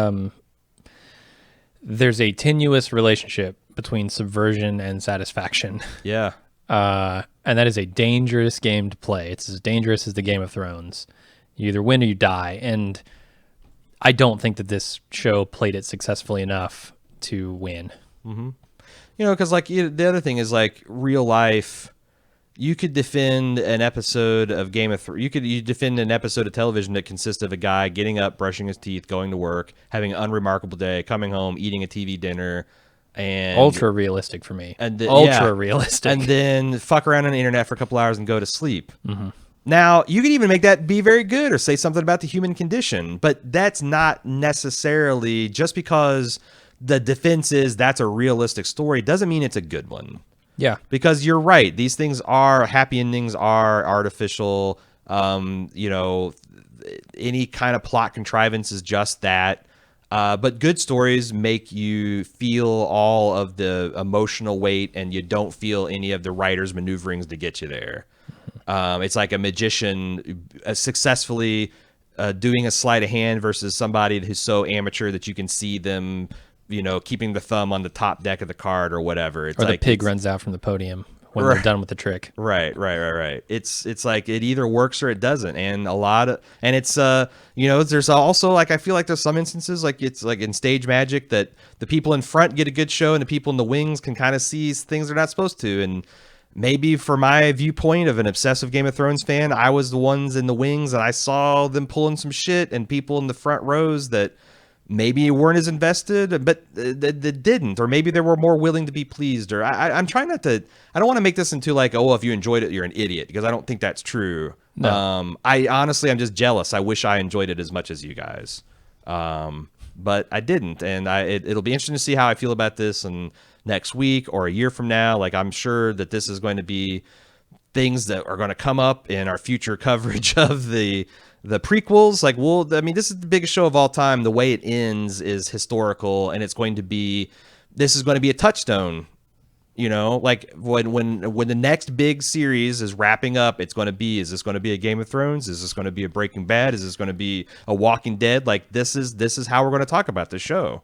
there's a tenuous relationship between subversion and satisfaction. Yeah. And that is a dangerous game to play. It's as dangerous as the Game of Thrones. You either win or you die. And I don't think that this show played it successfully enough to win. Mm-hmm. You know, because like the other thing is like real life. You could defend an episode of Game of Thrones. You defend an episode of television that consists of a guy getting up, brushing his teeth, going to work, having an unremarkable day, coming home, eating a TV dinner, and ultra realistic for me. And realistic. And then fuck around on the internet for a couple hours and go to sleep. Mm-hmm. Now, you could even make that be very good or say something about the human condition, but that's not necessarily, just because the defense is that's a realistic story doesn't mean it's a good one. Yeah, because you're right. These things are, happy endings are artificial. You know, any kind of plot contrivance is just that. But good stories make you feel all of the emotional weight, and you don't feel any of the writer's maneuverings to get you there. It's like a magician successfully doing a sleight of hand versus somebody who's so amateur that you can see them, you know, keeping the thumb on the top deck of the card or whatever. It's or like the pig runs out from the podium when they're done with the trick. Right. It's like it either works or it doesn't. And it's you know, there's also like, I feel like there's some instances like it's like in stage magic that the people in front get a good show and the people in the wings can kind of see things they're not supposed to. And maybe for my viewpoint of an obsessive Game of Thrones fan, I was the ones in the wings and I saw them pulling some shit, and people in the front rows that maybe weren't as invested, but that didn't, or maybe they were more willing to be pleased. Or I'm trying not to, I don't want to make this into like, oh, if you enjoyed it, you're an idiot, because I don't think that's true. No. I'm just jealous. I wish I enjoyed it as much as you guys. But I didn't. And it'll be interesting to see how I feel about this and next week or a year from now. Like, I'm sure that this is going to be things that are going to come up in our future coverage of the the prequels, like, I mean, this is the biggest show of all time. The way it ends is historical, and this is going to be a touchstone. You know, like when the next big series is wrapping up, is this going to be a Game of Thrones? Is this going to be a Breaking Bad? Is this going to be a Walking Dead? Like, this is how we're going to talk about the show.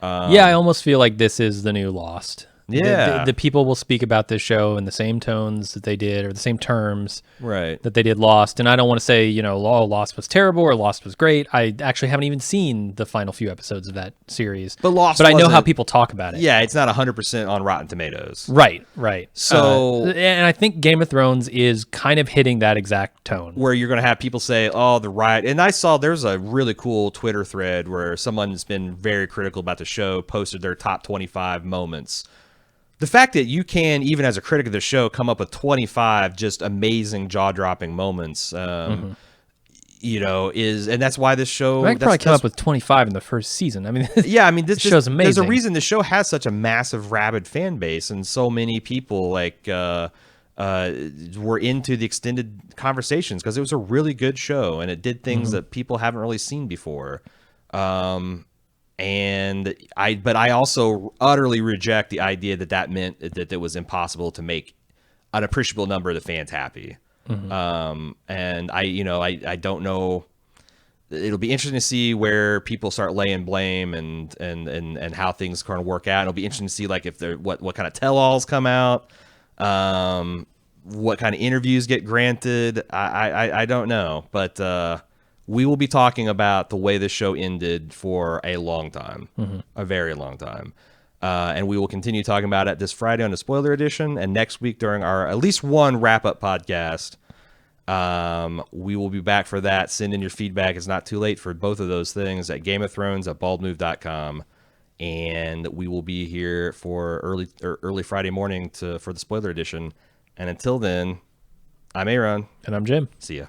Yeah, I almost feel like this is the new Lost. Yeah. The people will speak about this show in the same tones that they did, or the same terms Right. that they did Lost. And I don't want to say, you know, oh, Lost was terrible or Lost was great. I actually haven't even seen the final few episodes of that series. But Lost I know how wasn't- people talk about it. Yeah, it's not 100% on Rotten Tomatoes. Right. So- and I think Game of Thrones is kind of hitting that exact tone. Where you're going to have people say, oh, the riot. And I saw there's a really cool Twitter thread where someone's been very critical about the show, posted their top 25 moments. The fact that you can, even as a critic of the show, come up with 25 just amazing, jaw-dropping moments, you know, and that's why this show... I could probably come up with 25 in the first season. I mean, yeah, I mean, this show's amazing. There's a reason the show has such a massive, rabid fan base, and so many people like were into the extended conversations because it was a really good show and it did things that people haven't really seen before. But I also utterly reject the idea that meant that it was impossible to make an appreciable number of the fans happy. And I don't know. It'll be interesting to see where people start laying blame and how things kind of work out. It'll be interesting to see like if what kind of tell-alls come out, what kind of interviews get granted. I don't know, but we will be talking about the way this show ended for a long time, a very long time. And we will continue talking about it this Friday on the Spoiler Edition, and next week during our at least one wrap-up podcast. We will be back for that. Send in your feedback. It's not too late for both of those things at Game of Thrones at baldmove.com. And we will be here for early Friday morning for the Spoiler Edition. And until then, I'm Aaron. And I'm Jim. See ya.